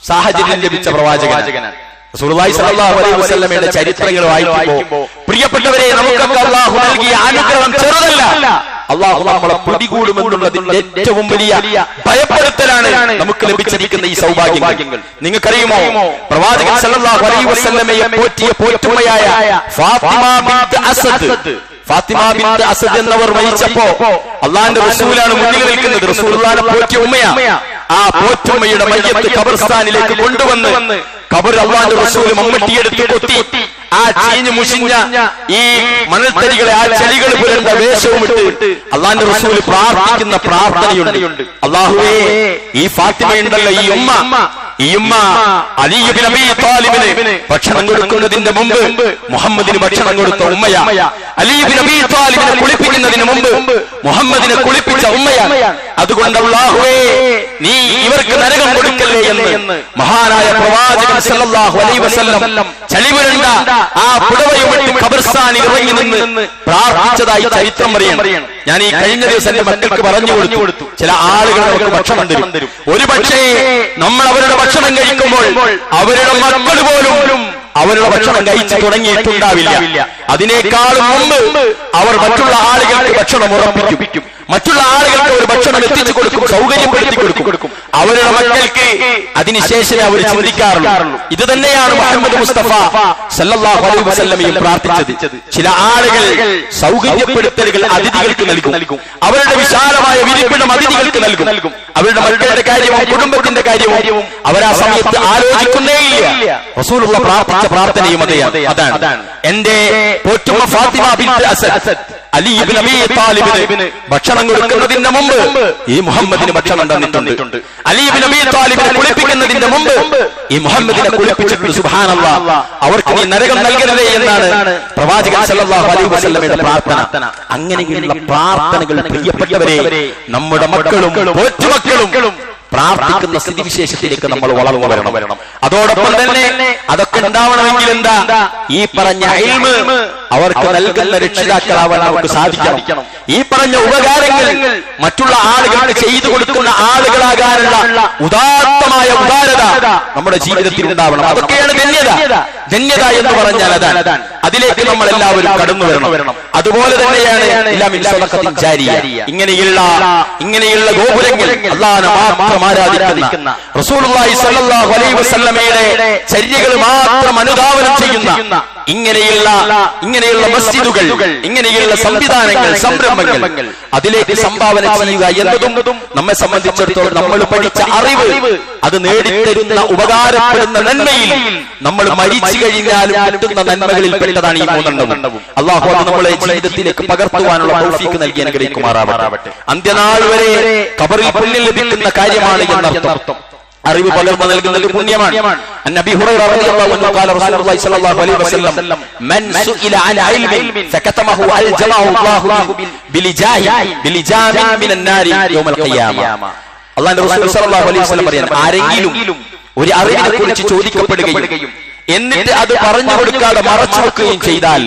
സാഹചര്യം ലഭിച്ച പ്രവാചകനാണ് റസൂലുള്ളാഹി സ്വല്ലല്ലാഹു അലൈഹി വസല്ലമയുടെ ചരിത്രങ്ങൾ വായിക്കുമ്പോൾ പ്രിയപ്പെട്ടവരെ, നമുക്കൊക്കെ അല്ലാഹു നൽകിയ അനുഗ്രഹം ചെറുതല്ല. അല്ലാഹു നമ്മളെ പിടികൂടുമെന്നുള്ളതിന്റെ ഏറ്റവും വലിയ ഭയപ്പെടുത്തലാണ് നമുക്ക് ലഭിച്ചിരിക്കുന്ന ഈ സൗഭാഗ്യങ്ങൾ. നിങ്ങൾക്കറിയുമോ, പ്രവാചകൻ സ്വല്ലല്ലാഹു അലൈഹി വസല്ലമയെ പോറ്റിയ പോറ്റുമ്മയായ ഫാത്തിമ ബിൻത് അസദ് എന്നവർ മരിച്ചപ്പോ അല്ലാഹുവിന്റെ റസൂലാണ് മുന്നിൽ നിൽക്കുന്നത്. റസൂലുള്ളാഹിനെ പോറ്റിയ ഉമ്മയാണ്. ആ പോറ്റുമ്മയുടെ മയ്യത്ത് ഖബർസ്ഥാനിലേക്ക് കൊണ്ടുവന്ന് ഖബർ അല്ലാഹുവിന്റെ റസൂൽ മമ്മട്ടിയെടുത്ത് കൊത്തി ആ ചീഞ്ഞു മുഷിഞ്ഞ ഈ മണൽത്തരികളെ, ആ ചെടികൾ പുരണ്ട വേഷവും ഇട്ട് അല്ലാഹുവിന്റെ റസൂൽ പ്രാർത്ഥിക്കുന്ന പ്രാർത്ഥനയുണ്ട്. അല്ലാഹുവേ, ഈ ഫാത്തിമയുണ്ടല്ലോ, ഈ ഉമ്മ ഈ ഉമ്മ അലി ഇബ്നു അബീ ത്വാലിബിന് ഭക്ഷണം കൊടുക്കുന്നതിന്റെ മുമ്പ് മുഹമ്മദിന് ഭക്ഷണം കൊടുത്ത ഉമ്മയാണ്. അലി ഇബ്നു അബീ ത്വാലിബിനെ കുളിപ്പിക്കുന്നതിന് മുമ്പ് മുഹമ്മദിനെ കുളിപ്പിച്ച ഉമ്മയാണ്. അതുകൊണ്ട് അല്ലാഹുവേ നീ ഇവർക്ക് നരകം കൊടുക്കല്ലേ എന്ന് മഹാനായ പ്രവാചകൻ സല്ലല്ലാഹു അലൈഹി വസല്ലം ചളിപുരണ്ട ആ പുടവയുമിട്ട് ഖബർസ്ഥാനിൽ ഇറങ്ങി നിന്ന് പ്രാർത്ഥിച്ചതായി ചരിത്രം പറയണം. ഞാൻ ഈ കഴിഞ്ഞ ദിവസം എന്റെ മക്കൾക്ക് പറഞ്ഞു കൊടുത്തു, ചില ആളുകൾ നമുക്ക് ഭക്ഷണം തരും. ഒരു പക്ഷേ നമ്മൾ അവരുടെ ഭക്ഷണം കഴിക്കുമ്പോൾ അവരുടെ മക്കൾ പോലും അവരുടെ ഭക്ഷണം കഴിച്ചു തുടങ്ങിയിട്ടുണ്ടാവില്ല. അതിനേക്കാളും മുമ്പ് അവർ മറ്റുള്ള ആളുകൾക്ക് ഭക്ഷണം ഉറപ്പിക്കും, മറ്റുള്ള ആളുകൾക്ക് ഒരു ഭക്ഷണം എത്തിച്ചു കൊടുക്കും, സൗകര്യപ്പെടുത്തി കൊടുക്കും. അവരുടെ മക്കൾക്ക് അതിനുശേഷം അവർ ചിന്തിക്കാറുള്ളൂ. ഇത് തന്നെയാണ് മുഹമ്മദ് മുസ്തഫ സല്ലല്ലാഹു അലൈഹി വസല്ലമയും പ്രാർത്ഥിച്ചത്. ചില ആളുകൾ സൗകര്യപ്പെടുത്തലുകൾ അതിഥികൾക്ക് നൽകും, അവരുടെ വിശാലമായ വിരിപ്പിടം അതിഥികൾക്ക് നൽകും. അവരുടെ മക്കളുടെ കാര്യവും കുടുംബത്തിന്റെ കാര്യവും അവരാ സമയത്ത് ആലോചിക്കുന്നേയില്ല. റസൂലുള്ള പ്രാർത്ഥിച്ച പ്രാർത്ഥനയും അതാണ്. എന്റെ പോറ്റുമ്മ ഫാത്തിമ ബിൻത് അസദ് അലി ഇബ്നു അബീ ത്വാലിബിന് ഭക്ഷണം കൊടുക്കുന്നതിന് മുമ്പ് ഈ മുഹമ്മദിന് ഭക്ഷണം തന്നിട്ടുണ്ട്. അലി ഇബ്നു അബീ ത്വാലിബിനെ കുളിപ്പിക്കുന്നതിന് മുമ്പ് ഈ മുഹമ്മദിനെ കുളിപ്പിച്ചിട്ടുണ്ട്. സുബ്ഹാനല്ലാഹ്, അവർക്ക് നീ നരകം നൽകരുതേ എന്നാണ് പ്രവാചകൻ സല്ലല്ലാഹു അലൈഹി വസല്ലമയുടെ പ്രാർത്ഥന. അങ്ങനെയുള്ള പ്രാർത്ഥനകൾ പ്രിയപ്പെട്ടവരെ നമ്മുടെ മക്കളും പോറ്റുമക്കളും പ്രാർത്ഥിക്കുന്ന സ്ഥിതിവിശേഷത്തിലേക്ക് നമ്മൾ വളർന്നു വരണം. അതോടൊപ്പം തന്നെ അതൊക്കെ ഉണ്ടാവണമെങ്കിൽ എന്താ, ഈ പറഞ്ഞ ഇൽമ് അവർക്ക് നൽകുന്ന രക്ഷിതാക്കളാവാൻ നമുക്ക് സാധിക്കണം. ഈ പറഞ്ഞ ഉപകാരങ്ങൾ മറ്റുള്ള ആളുകൾക്ക് ചെയ്തു കൊടുക്കുന്ന ആളുകളാകാനുള്ള ഉദാത്തമായ ഉദാരത നമ്മുടെ ജീവിതത്തിൽ ഉണ്ടാവണം. അതൊക്കെയാണ് ധന്യത എന്ന് പറഞ്ഞാൽ അതാണ്. അതിലേക്ക് നമ്മൾ എല്ലാവരും കടന്നു വരണം. അതുപോലെ തന്നെയാണ് ഇങ്ങനെയുള്ള ഗോപുരങ്ങൾ അല്ലാഹുവിനെ മാത്രം ആരാധിക്കുന്ന റസൂലുള്ളാഹി സ്വല്ലല്ലാഹു അലൈഹി വസല്ലമയുടെ ചര്യകൾ മാത്രം അനുധാവനം ചെയ്യുന്ന ഇങ്ങനെയുള്ള മസ്ജിദുകൾ, ഇങ്ങനെയുള്ള സംവിധാനങ്ങൾ, സംരംഭങ്ങൾ അതിലേക്ക് സംഭാവന ചെയ്യുക എന്നതും നമ്മെ സംബന്ധിച്ചിടത്തോളം നമ്മൾ പഠിച്ച അറിവ് അത് നേടിത്തരുന്ന ഉപകാരപ്പെടുന്ന നന്മയിൽ നമ്മൾ മരിച്ചു കഴിഞ്ഞാലും കിട്ടുന്ന നന്മകളിൽ പെട്ടതാണ് ഈ മൂന്നെണ്ണവും. അല്ലാഹു അത് നമ്മളെ ജീവിതത്തിലേക്ക് പകർത്തുവാനുള്ള തൗഫീഖ് നൽകി അനുഗ്രഹിക്കുമാറാവട്ടെ. അന്ത്യനാൾ വരെ ഖബറിൽ പുണ്യം ലഭിക്കുന്ന കാര്യമാണ് എന്നർത്ഥം. അറിവ് പകർന്നു നൽകുന്നത് പുണ്യമാണ്. അന്നബി ഹുറൈറ റളിയല്ലാഹു അൻഹു ഖാല റസൂലുള്ളാഹി സ്വല്ലല്ലാഹു അലൈഹി വസല്ലം മൻ സുഇല അൻ ഇൽമിൻ ഫകതമഹു അൽജമഹു അല്ലാഹു ബിലിജാമിൻ മിനൻ നാരി യൗമൽ ഖിയാമ. അല്ലാഹുവിന്റെ റസൂൽ സ്വല്ലല്ലാഹു അലൈഹി വസല്ലം പറയുന്നു, ആരെങ്കിലും ഒരു അറിവിനെ കുറിച്ച് ചോദിക്കപ്പെടുകയും എന്നിട്ട് അത് പറഞ്ഞു കൊടുക്കാതെ മറച്ചു വെക്കുകയും ചെയ്താൽ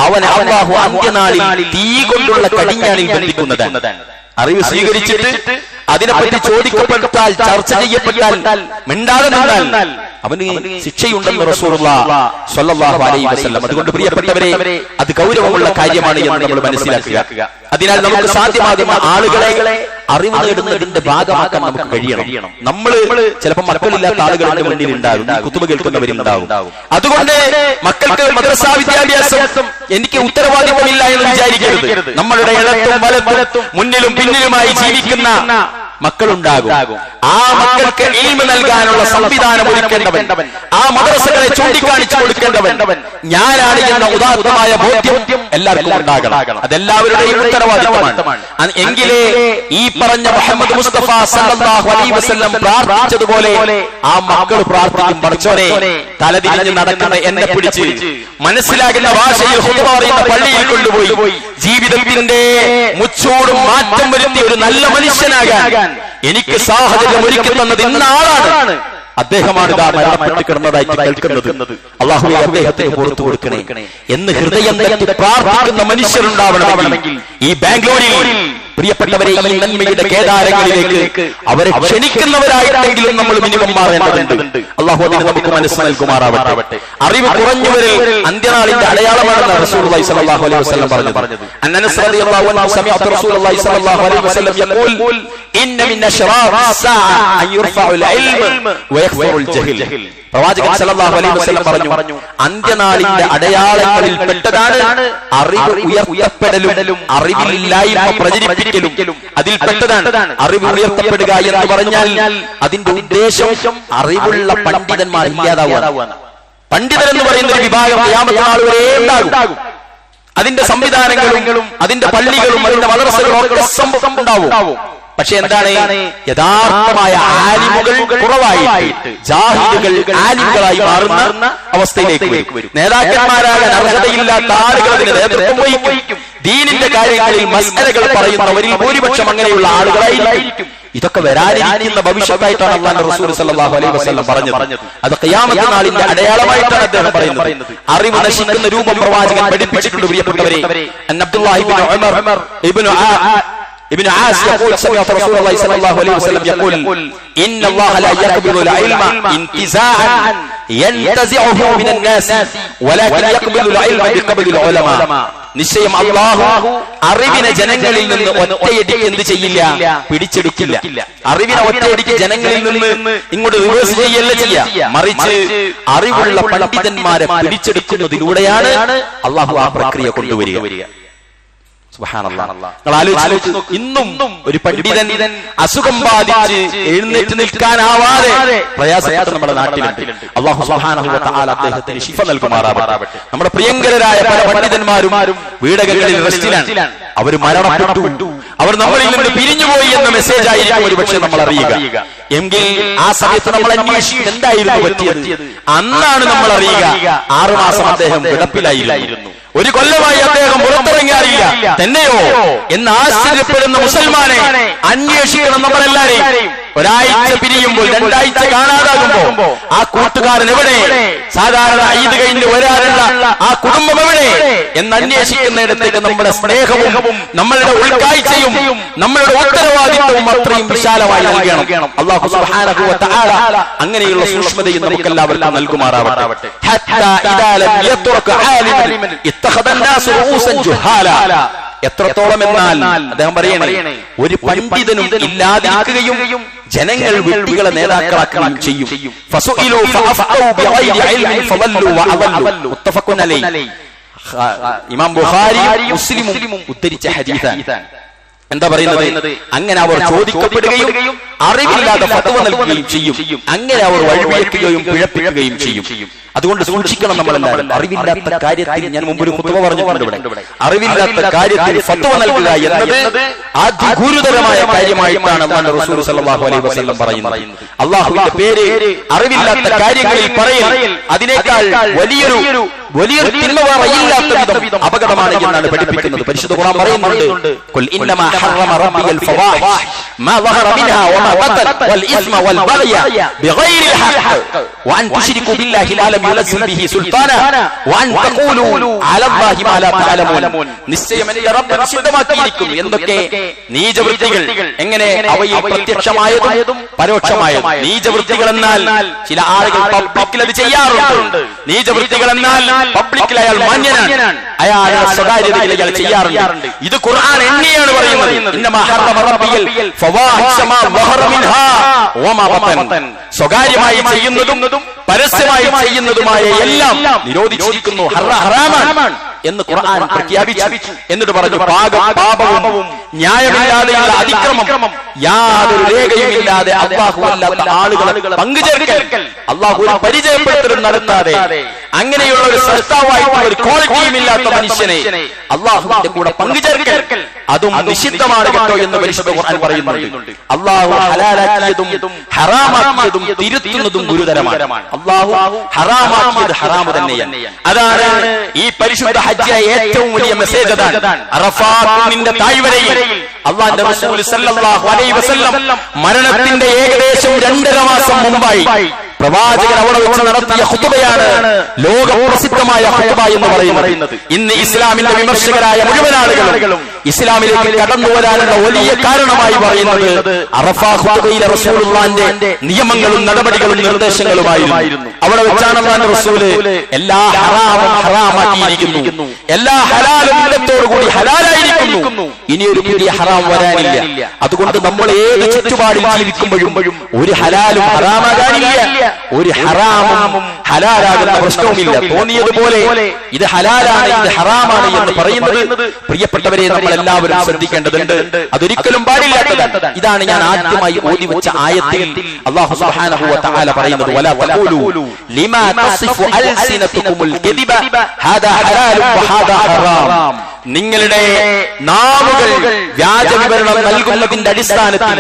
അവനെ അല്ലാഹു അന്ത്യനാളിൽ തീ കൊണ്ടുള്ള കടിഞ്ഞാണിൽ ബന്ധിക്കുന്നതാണ്. അറിവ് സ്വീകരിച്ചിട്ട് അതിനെപ്പറ്റി ചോദിക്കപ്പെട്ടാൽ, ചർച്ച ചെയ്യപ്പെട്ടാൽ മിണ്ടാതെ നിന്നാൽ അവന് ശിക്ഷയുണ്ടെന്ന് റസൂലുള്ളാഹി സ്വല്ലല്ലാഹു അലൈഹി വസല്ലം. അതുകൊണ്ട് പ്രിയപ്പെട്ടവരെ, അത് ഗൗരവമുള്ള കാര്യമാണ് എന്ന് നമ്മൾ മനസ്സിലാക്കുക. അതിനാൽ നമുക്ക് സാധ്യമാകുന്ന ആളുകളെ അറിവ് നേടുന്നതിന്റെ ഭാഗമാക്കാൻ നമുക്ക് കഴിയണം. നമ്മൾ ചിലപ്പോൾ മക്കളില്ലാത്ത ആളുകളുടെ മുന്നിൽ ഉണ്ടാകും, കുത്തുബ കേൾക്കുന്നവരുണ്ടാവും. അതുകൊണ്ട് മക്കൾക്ക് മദ്രസാ വിദ്യാഭ്യാസം എനിക്ക് ഉത്തരവാദിത്വമില്ല എന്ന് വിചാരിക്കരുത്. നമ്മളുടെ ഇടത്തും വലത്തും മുന്നിലും പിന്നിലുമായി ജീവിക്കുന്ന മക്കളുണ്ടാകും. ആ മക്കൾക്ക് ഇൽമ നൽകാനുള്ള സംവിധാനം ഒരുക്കേണ്ടവൻ, ആ മദ്രസകളെ ചൂണ്ടിക്കാണിച്ചു കൊടുക്കേണ്ടവൻ ഞാനാണ് എന്ന ഉദാത്തമായ ബോധ്യം എല്ലാവർക്കും ഉണ്ടാകണം. അതെല്ലാവരുടെയും ഉത്തരവാദിത്തമാണ്. എങ്കിലേ ഈ പറഞ്ഞ മുഹമ്മദ് മുസ്തഫ സല്ലല്ലാഹു അലൈഹി വസല്ലം പ്രാർത്ഥിച്ചതുപോലെ ആ മക്കൾ പ്രാർത്ഥിക്കും, പടച്ചോനെ തലതിരിഞ്ഞ് നടക്കുന്ന എന്നെ പിടിച്ച് മനസ്സിലാകുന്ന ഭാഷയിൽ ഖുതുബ പറയുന്ന പള്ളിയിൽ കൊണ്ടുപോയി ജീവിതത്തിന്റെ മുച്ചൂടും മാറ്റം വരുത്തിയ ഒരു നല്ല മനുഷ്യനാകാൻ എനിക്ക് സാഹചര്യം ഒരുക്കി തന്നത് ഇന്ന ആളാണ്, അദ്ദേഹമാണ് ഇതാ മരണപ്പെട്ട് കിടന്നതായിട്ട് കേൾക്കുന്നത്. അല്ലാഹുവേ അദ്ദേഹത്തിന് പുറത്തു കൊടുക്കണേ എന്ന് ഹൃദയം തട്ടി പ്രാർത്ഥിക്കുന്ന മനുഷ്യരുണ്ടാവണമെങ്കിൽ ഈ ബാംഗ്ലൂരിൽ പ്രിയപ്പെട്ടവരെ ഈ നന്മയുടെ കേദാരങ്ങളിലേക്ക് അവരെ ക്ഷണിക്കുന്നവരായിട്ടെങ്കിലും നമ്മൾ മിനിമം മാറേണ്ടതുണ്ട്. അല്ലാഹു അതിന് നമുക്ക് മനസ്സ് നൽകുമാറാവട്ടെ. അറിവ് കുറഞ്ഞവരിൽ അന്ത്യനാളിന്റെ അടയാളമാണെന്ന് റസൂലുള്ളാഹി സ്വല്ലല്ലാഹു അലൈഹി വസല്ലം പറഞ്ഞത്. അനസ് റളിയല്ലാഹു അൻഹു സമിഅത റസൂലുള്ളാഹി സ്വല്ലല്ലാഹു അലൈഹി വസല്ലം യഖൂൽ ഇന്ന മിൻ അശ്റാഫിസ് സാഅ അൻ യുർഫഉൽ ഇൽമു വയഖ്ഫറുൽ ജഹൽ. പ്രവാചകൻ സല്ലല്ലാഹു അലൈഹി വസല്ലം പറഞ്ഞു, അന്ത്യനാളിന്റെ അടയാളങ്ങളിൽ പെട്ടതാണ് അറിവ് ഉയർത്തപ്പെടലും അറിവില്ലായ്മ പ്രചരിപ്പിക്കലും. അതിൽ പെട്ടതാണ് അറിവ് ഉയർത്തപ്പെടുക എന്ന് പറഞ്ഞാൽ അതിന്റെ ഉദ്ദേശം അറിവുള്ള പണ്ഡിതന്മാർ ഇല്ലാതാവുക. പണ്ഡിതൻ എന്ന് പറയുന്ന ഒരു വിഭാഗം ഖിയാമത്ത് നാൾ വരെ ഉണ്ടാകും. അതിന്റെ സംവിധാനങ്ങളും അതിന്റെ പള്ളികളും അതിന്റെ മദ്രസകളും ഒക്കെ ഉണ്ടാവും. പക്ഷെ എന്താണ് യഥാർത്ഥമായ ആലിമുകൾ കുറവായിട്ട് ജാഹിലുകൾ ആലിമുകളായി മാറുന്ന അവസ്ഥയിലേക്ക് വരും. നേതാക്കന്മാരാകാൻ അർഹതയില്ലാത്ത ആളുകൾ അതിന് നേതൃത്വം വഹിക്കും. ദീനിന്റെ കാര്യങ്ങളിൽ മസ്അലകൾ പറയുന്നവരിൽ ഭൂരിപക്ഷം അങ്ങനെയുള്ള ആളുകളായിരിക്കും. ഇതൊക്കെ വരാനിരിക്കുന്ന ഭവിഷ്യത്തായിട്ടാണ് അല്ലാഹുവിന്റെ റസൂൽ സല്ലല്ലാഹു അലൈഹി വസല്ലം പറഞ്ഞത്. അത് ഖിയാമത്ത് നാളിന്റെ അടയാളമായിട്ടാണ് അദ്ദേഹം പറയുന്നത്. അറിവ് നശിക്കുന്ന രൂപം പ്രവാചകൻ പഠിപ്പിച്ചിട്ടുണ്ട്. പ്രിയപ്പെട്ടവരെ, അബ്ദുല്ലാഹി ഇബ്നു ഉമർ ابن عاص يقول سمعت رسول الله صلى الله عليه وسلم يقول إن الله لا يقبض العلم انتزاعا ينتزعه من الناس ولكن يقبض العلم بقبض العلماء. നിശ്ചയം അല്ലാഹു അറിവിനെ ജനങ്ങളിൽ നിന്ന് ഒറ്റയടിക്ക് എന്ത് ചെയ്യില്ല, പിടിച്ചെടുക്കില്ല. അറിവിനെ ഒറ്റയടിക്ക് ജനങ്ങളിൽ നിന്ന് ഇങ്ങോട്ട് റിവേഴ്സ് ചെയ്യല്ല ചെയ്യുക, മറിച്ച് അറിവുള്ള പണ്ഡിതന്മാരെ പിടിച്ചെടുക്കുന്നതിലൂടെയാണ് അല്ലാഹു ആ പ്രക്രിയ കൊണ്ടുവരിക. ഇന്നും ഒരു പണ്ഡിതൻ അസുഖം ബാധിച്ച് എഴുന്നേറ്റ് നിൽക്കാനാവാതെ പ്രയാസപ്പെട്ട് നമ്മുടെ നാട്ടിലുണ്ട്. അല്ലാഹു സുബ്ഹാനഹു വ തആല അദ്ദേഹത്തിന് ശിഫ നൽകുമാറാവട്ടെ. നമ്മുടെ പ്രിയങ്കരരായ പല പണ്ഡിതന്മാരും വീടകങ്ങളിൽ റെസ്റ്റിലാണ്. അവർ മരണപ്പെട്ടു, അവർ നമ്മളിൽ നിന്ന് പിരിഞ്ഞുപോയി എന്ന മെസ്സേജ് ആയിരിക്കും ഒരുപക്ഷെ നമ്മൾ അറിയുക. എങ്കിൽ ആ സമയത്ത് നമ്മൾ അന്വേഷിക്കും എന്തായിരുന്നു പറ്റിയത്. അന്നാണ് നമ്മൾ അറിയുക 6 മാസം അദ്ദേഹം കിടപ്പിലായിരുന്നു, 1 കൊല്ലമായി അദ്ദേഹം പുറത്തിറങ്ങിയാറില്ല. തന്നെയോ എന്ന് ആശ്ചര്യപ്പെടുന്ന മുസൽമാനെ അന്വേഷിക്കണം നമ്മളെല്ലാരെയും. ഒരാഴ്ച പിരിയുമ്പോൾ 2 ആഴ്ച കാണാതാകുമ്പോ ആ കൂട്ടുകാരൻ എവിടെ, സാധാരണ ഈദ് കഴിഞ്ഞ് വരാറുള്ള ആ കുടുംബം എവിടെ എന്ന് അന്വേഷിക്കുന്നിടത്തേക്ക് നമ്മുടെ സ്നേഹവും നമ്മളുടെ ഉൾക്കാഴ്ചയും നമ്മളുടെ ഉത്തരവാദിത്വവും അത്രയും വിശാലമായി നൽകണം. അല്ലാഹു സുബ്ഹാനഹു വ തആല അങ്ങനെയുള്ള സൂക്ഷ്മതയും നമുക്കെല്ലാവർക്കും നൽകുമാറാവട്ടെ. ഹത്താ ഇദാ ലം യത്റക ആലിമൻ ഇത്തഖദ അന്നാസു റൂസൻ ജുഹാല. എത്രത്തോളം എന്നാൽ അദ്ദേഹം പറയണേ, ഒരു പണ്ഡിതനും ഇല്ലാതിരിക്കുകയും ജനങ്ങൾ വ്യക്തികളെ നേതാക്കളാക്കുകയും ചെയ്യും. ഫസുഇലു ഫഅഫ്തൗ ബിഗൈരി ഇൽമിൻ ഫളല്ലു വഅളല്ലു. മുത്തഫഖുൻ അലൈഹി. ഇമാം ബുഖാരിയും മുസ്ലിമും ഉദ്ധരിച്ച ഹദീസാണ്. എന്താ പറയുന്നത്? അങ്ങനെ അവർ ചോദിക്കപ്പെടുകയും അറിവില്ലാതെ ഫത്വ നൽകുകയും ചെയ്യും. അങ്ങനെ അവർ വഴിവെക്കുകയും പിഴപ്പിക്കുകയും ചെയ്യും. അതുകൊണ്ട് സൂക്ഷിക്കണം നമ്മളെല്ലാവരും. അറിവില്ലാത്ത കാര്യത്തിൽ ഞാൻ മുമ്പ് ഒരു ഖുത്ബ പറഞ്ഞിട്ടുണ്ട്. അറിവില്ലാത്ത കാര്യത്തിൽ ഫത്വ നൽകുക എന്നത് അതിഗുരുതരമായ കാര്യമായിട്ടാണ് അല്ലാഹുവിന്റെ റസൂൽ സല്ലല്ലാഹു അലൈഹി വസല്ലം പറയുന്നത്. അല്ലാഹുവിന്റെ പേര് അറിവില്ലാത്ത കാര്യങ്ങളിൽ പറയൽ അതിനേക്കാൾ വലിയൊരു തിന്മ പറയില്ലാത്ത വിധം അപകടമാണ് എന്നാണ് പഠിപ്പിക്കുന്നത്. പരിശുദ്ധ ഖുർആൻ പറയുന്നുണ്ട്, ഖുൽ ഇന്നമാ ഹറമ റബ്ബിയൽ ഫവാഹിഷ് മാ ളഹറ മിൻഹാ വമാ ബതൻ വൽ ഇസ്മ വൽ ബഗ്യ ബിഗൈരിൽ ഹഖ് വഅൻ തുശ്രികു ബില്ലാഹി മാ ലം യുനസ്സിൽ ബിഹി സുൽത്താന വഅൻ തഖൂലു അലല്ലാഹി മാ ലാ തഅലമൂൻ. നിശ്ചയം എൻ്റെ റബ്ബ് നിഷിദ്ധമാക്കിയിരിക്കുന്നു എന്തൊക്കെ നീചവൃത്തികൾ. എങ്ങനെ? അവയിൽ പ്രത്യക്ഷമായതും പരോക്ഷമായതും. നീചവൃത്തികൾ എന്നാൽ ചില ആളുകൾ പബ്ലിക്കിൽ അത് ചെയ്യാറുണ്ട്. നീചവൃത്തികൾ എന്നാൽ പബ്ലിക്കിൽ അയാൾ മാന്യനാണ്, അയാളുടെ സ്വകാര്യതയിൽ അയാൾ ചെയ്യാറുണ്ട്. ഇത് ഖുർആൻ എന്നെയാണ് പറയുന്നത്. ഇന്നമാ ഹറമ റബ്ബിയൽ ഫവാഹിഷ മാ ളഹറ മിൻഹാ വമാ ബതൻ. സ്വകാര്യമായി ചെയ്യുന്നതും പരസ്യമായി ചെയ്യുന്നതുമായ എല്ലാം നിരോധിച്ചിരിക്കുന്നു, ഹറാമാണ് എന്ന് ഖുർആൻ പ്രഖ്യാപിച്ചു. എന്നിട്ട് പറഞ്ഞു, പാപവും ന്യായമില്ലാതെയുള്ള അതിക്രമം യാതൊരു രേഖയുമില്ലാതെ അല്ലാഹു അല്ലാത്ത ആളുകളെ പങ്കുചേർക്കൽ, അല്ലാഹു ഒരു പരിചയപ്പെടുത്തലും നടത്താതെ അങ്ങനെയുള്ള ഒരു സൃഷ്ടാവായിട്ടുള്ള ഒരു ക്വാളിറ്റിയും ഇല്ലാത്ത മനുഷ്യനെ അല്ലാഹുവിന്റെ കൂടെ പങ്കുചേർക്കൽ അതും നിഷിദ്ധമാണ് കേട്ടോ എന്ന് പരിശുദ്ധ ഖുർആൻ പറയുന്നുണ്ട്. അല്ലാഹു ഹലാലാക്കിയതും ഹറാമാക്കിയതും തിരുത്തുന്നതും ഗുരുതരമാണ്. അല്ലാഹു ഹറാമാക്കിയത് ഹറാമു തന്നെയാണ്. അതാണ് ഈ പരിശുദ്ധ ഹജ്ജിലെ ഏറ്റവും വലിയ മെസ്സേജ്. അതാണ് അറഫാത്തിന്റെ താഴ്വരയിൽ അല്ലാഹുവിന്റെ റസൂൽ സല്ലല്ലാഹു അലൈഹി വസല്ലം മരണത്തിന്റെ ഏകദേശം 2.5 മാസം മുമ്പായി പ്രവാചകൻ അവിടെ വെച്ച് നടത്തിയ ഖുതുബയാണ് ലോകപ്രസിദ്ധമായ ഖുതുബ എന്ന് പറയുന്നത്. ഇന്ന് ഇസ്ലാമിന്റെ വിമർശകരായ മുഴുവൻ ആളുകളും ഇസ്ലാമിലേക്ക് കടന്നു വരാനുള്ള വലിയ കാരണമായി പറയുന്നത് അറഫാ ഖുതുബയിലെ റസൂലുള്ളാഹിന്റെ നിയമങ്ങളും നടപടികളും നിർദ്ദേശങ്ങളുമായിരുന്നു. അവിടെ വെച്ചാണ് അല്ലാഹുവിന്റെ റസൂല് എല്ലാ ഹറാമും ഹറാമാക്കിയിരിക്കുന്നു, എല്ലാ ഹലാലും ഇല്ലത്തോടുകൂടി ഹലാലായിരിക്കുന്നു, ഇനിയൊരു പുതിയ ഹറാം വരാനില്ല. അതുകൊണ്ട് നമ്മൾ ഏത് ചുറ്റുപാടിൽ ജീവിക്കുമ്പോഴും ഒരു ഹലാലും ഹറാമാകാനില്ല, ഒരു ഹറാമും ഹലാലാകുന്ന പ്രശ്നവുമില്ല. തോന്നിയതുപോലെ ഇത് ഹലാലാണ് ഇത് ഹറാമാണ് എന്ന് പറയുന്നത് പ്രിയപ്പെട്ടവരെ നമ്മളെ എല്ലാവരും ശ്രദ്ധിക്കേണ്ടതുണ്ട്. അതൊരിക്കലും പാടില്ലാത്തതാണ്. ഇതാണ് ഞാൻ ആദ്യമായി ഓതി വെച്ച ആയത്തിൽ അല്ലാഹു സുബ്ഹാനഹു വ തആല പറയുന്നത്, വലാ തഖൂലു ലിമാ തസിഫു അൽസിനതുകുമുൽ കദിബ ഹാദാ ഹലാലും വഹാദാ ഹറാം. നിങ്ങളുടെ നാവുകൾ വ്യാജ വിവരണം നൽകുന്നതിന്റെ അടിസ്ഥാനത്തിൽ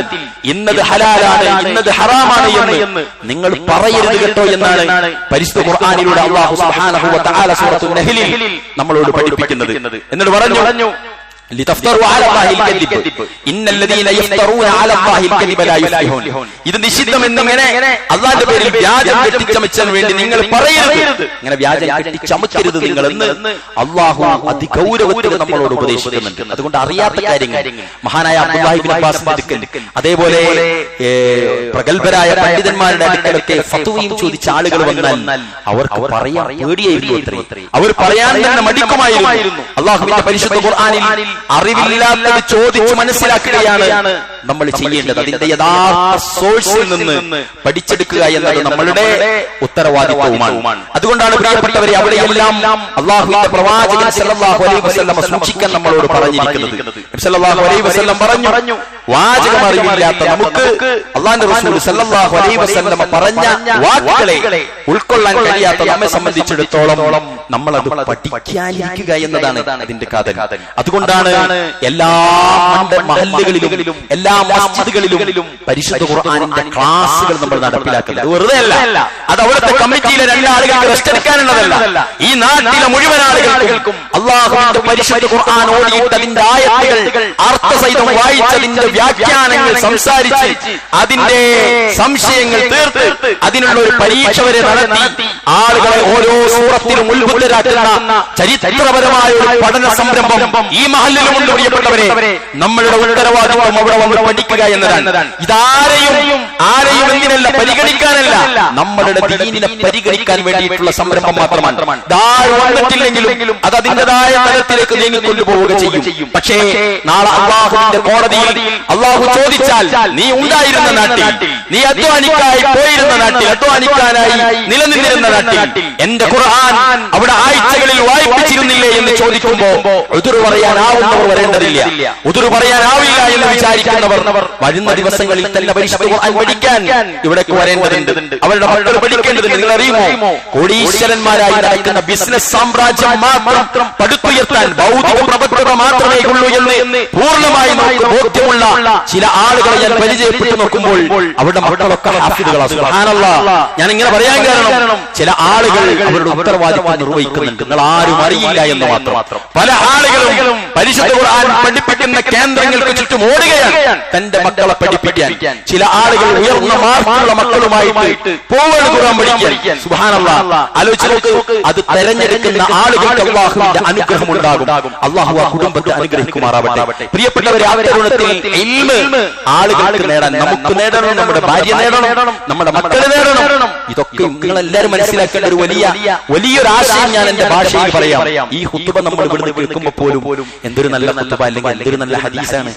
ഇന്നത് ഹലാലാണ് ഇന്നത് ഹറാമാണ് എന്ന് നിങ്ങൾ പറയരുത് കേട്ടോ എന്നാണ് പരിശുദ്ധ ഖുർആനിലൂടെ അല്ലാഹു സുബ്ഹാനഹു വ തആല സൂറത്തുൽ നഹ്ലിൽ നമ്മളോട് പഠിപ്പിക്കുന്നത്. എന്നിട്ട് പറഞ്ഞു, لتفتروا على الله الكذب ان الذين يفترون على الله الكذب لا يفلحون. ഇത് നിഷിദ്ധമെന്നിങ്ങനെ അല്ലാഹുവിന്റെ പേരിൽ വ്യാജം കെട്ടിച്ചമച്ചാൻ വേണ്ടി നിങ്ങൾ പറയരുത്, ഇങ്ങനെ വ്യാജം കെട്ടിച്ചമക്കരുത് നിങ്ങൾ എന്ന് അല്ലാഹു അതിഗൗരവത്തിൽ നമ്മളോട് ഉപദേശിക്കുന്നുണ്ട്. അതുകൊണ്ട് അറിയാത്ത കാര്യങ്ങൾ മഹാനായ അബ്ദുല്ലാഹി ഇബ്നു അബ്ബാസിന്റെ അടുക്കൽ, അതേപോലെ പ്രഗൽഭരായ പണ്ഡിതന്മാരുടെ അടുക്കലൊക്കെ ഫത്വയും ചോദിച്ച ആളുകൾ വന്നാൽ അവർക്ക് പറയാൻ പേടിയായിരുന്നു. അവർ പറയാൻ തന്നെ മടിക്കുമായിരുന്നു. അല്ലാഹുവിന്റെ പരിശുദ്ധ ഖുർആനിൽ അറിവില്ലാത്തത് ചോദിച്ച് മനസ്സിലാക്കുകയാണ് നമ്മൾ ചെയ്യേണ്ടത്. അതിന്റെ യഥാർത്ഥ സോഴ്സിൽ നിന്ന് പഠിച്ചെടുക്കുക എന്നത് നമ്മളുടെ ഉത്തരവാദിത്വവുമാണ്. അതുകൊണ്ടാണ് പ്രിയപ്പെട്ടവരെ അവിടെയെല്ലാം അല്ലാഹുവിന്റെ പ്രവാചകൻ സല്ലല്ലാഹു അലൈഹി വസല്ലം സൂക്ഷിക്കാൻ നമ്മളോട് പറഞ്ഞിരിക്കുന്നത്. നബി സല്ലല്ലാഹു അലൈഹി വസല്ലം പറഞ്ഞു, വാചകം അറിവില്ലാത്ത നമുക്ക് അല്ലാഹുവിന്റെ റസൂൽ സല്ലല്ലാഹു അലൈഹി വസല്ലം പറഞ്ഞ വാക്കുകളെ ഉൾക്കൊള്ളാൻ കഴിയാത്ത നമ്മെ സംബന്ധിച്ചിടത്തോളം നമ്മൾ അത് പഠിക്കാനിരിക്കുക എന്നതാണ് അതിന്റെ കാതൽ. അതുകൊണ്ടാണ് എല്ലാ മഹല്ലുകളിലും എല്ലാ മസ്ജിദുകളിലും പരിശുദ്ധ ഖുർആനിന്റെ ക്ലാസുകൾ നമ്മൾ നടപ്പിലാക്കുന്നത്. വെറുതെ അല്ല, അത് അവിടുത്തെ കമ്മിറ്റിയിലെ രണ്ടാളുകൾക്ക് റെസ്റ്റ് എടുക്കാനുള്ളതല്ല. ഈ നാട്ടിലെ മുഴുവൻ ആളുകൾക്കും അല്ലാഹുവിന്റെ പരിശുദ്ധ ഖുർആൻ ഓതിയിട്ട് അതിന്റെ ആയത്തുകൾ അർത്ഥസഹിതം വായിച്ചതിന്റെ വ്യാഖ്യാനങ്ങൾ സംസാരിച്ച് അതിന്റെ സംശയങ്ങൾ തീർത്ത് അതിനുള്ള ഒരു പരീക്ഷ വരെ നടത്തി ആളുകളെ ഓരോ സൂറത്തിലും ഉത്ബുദ്ധരാക്കുന്ന ചരിത്രപരമായ ഒരു പഠന സംരംഭം ഈ മഹല്ലിലുമുണ്ട്. പ്രിയപ്പെട്ടവരെ, നമ്മളുടെ ഉത്തരവാദിത്വം അവിടെ വന്ന് പഠിക്കുക എന്നതാണ്. ഇതാരെയും എന്തിനല്ല, പരിഗണിക്കാനല്ല, നമ്മളുടെ ദീനിനെ പരിഗണിക്കാൻ വേണ്ടിയിട്ടുള്ള സംരംഭം മാത്രമാണ്. ഇതാരും വന്നിട്ടില്ലെങ്കിലും അത് അതിൻ്റെതായ തലത്തിലേക്ക് നീങ്ങിക്കൊണ്ടുപോവുക ചെയ്യും. പക്ഷേ നാളെ അല്ലാഹുവിന്റെ കോടതിയിൽ അല്ലാഹു ചോദിച്ചാൽ, നീ ഉണ്ടായിരുന്ന നാട്ടിൽ, നീ അധ്വാനിക്കായി പോയിരുന്ന നാട്ടിൽ, അധ്വാനിക്കാനായി നിലനിന്നിരുന്ന നാട്ടിൽ എന്റെ ഖുർആൻ അവിടെ ആഴ്ചകളിൽ വായിപ്പിച്ചിരുന്നില്ലേ എന്ന് ചോദിക്കുമ്പോ ഉദുർ പറയാനാവുന്നവർ വരേണ്ടതില്ല. ഉദുർ പറയാനാവില്ല എന്ന് വിചാരിക്കുന്നവർ വരുന്ന ദിവസങ്ങളിൽ തന്നെ പരിശുദ്ധ ഖുർആൻ പഠിക്കാൻ ഇവിടേക്ക് വരേണ്ടതുണ്ട്. അവരുടെ മക്കൾ പഠിക്കേണ്ടതുണ്ട്. നിങ്ങൾ അറിയുമോ, കോടീശ്വരന്മാരായി നടക്കുന്ന ബിസിനസ് സാമ്രാജ്യം മാത്രം പടുത്തുയർത്താൻ ഭൗതിക പ്രബദ്ധത മാത്രമേ ഉള്ളൂ എന്ന് പൂർണ്ണമായി നമുക്ക് ബോധ്യമുള്ള ചില ആളുകളെ ഞാൻ പരിചയപ്പെട്ടു നോക്കുമ്പോൾ അവരുടെ മക്കളൊക്കെ ഹാഫിദുകളാണ്. സുബ്ഹാനല്ലാഹ്. ഞാൻ ഇങ്ങനെ പറയാൻ കാരണം ചില ആളുകൾ അവരുടെ ഉത്തരവാദിത്വം നിർവഹിക്കുന്നുണ്ട്, നിങ്ങൾ ആരും അറിയില്ല എന്ന് മാത്രം. പല ആളുകളും പരിശുദ്ധ ഖുർആൻ പഠിപ്പിക്കുന്ന കേന്ദ്രങ്ങൾക്ക് ചുറ്റും ഓടുകയാണ് തന്റെ മക്കളെ പഠിപ്പിക്കാൻ. ചില ആളുകൾ ഉയർന്ന മാർക്കുള്ള മക്കളുമായിട്ട് പോവാണ് ഖുർആൻ പഠിക്കാൻ. സുബ്ഹാനല്ലാഹ്. ആലോചിച്ച് നോക്ക്, അത് തെരഞ്ഞെടുക്കുന്ന ആളുകൾക്ക് അല്ലാഹുവിന്റെ അനുഗ്രഹം ഉണ്ടാകും. അല്ലാഹു ആ കുടുംബത്തെ അനുഗ്രഹിക്കുമാറാവട്ടെ. പ്രിയപ്പെട്ടവരെ, ആ തരുണത്തിൽ ഇൽമ് ആളുകൾക്ക് നേടാൻ, നമുക്ക് നേടണം, നമ്മുടെ ഭാര്യ നേടണം, നമ്മുടെ മക്കളെ നേടണം. ഇതൊക്കെ നിങ്ങളെല്ലാവരും മനസ്സിലാക്കേണ്ട ഒരു വലിയൊരു ആശയം ഞാൻ എന്റെ ഭാഷയിൽ പറയാം. ഈ ഖുതുബ നമ്മൾ ഇവിടുന്ന് കേൾക്കുമ്പോൾ പോലും എന്തൊരു നല്ല ഖുതുബ, അല്ലെങ്കിൽ എന്തൊരു നല്ല ഹദീസാണ്,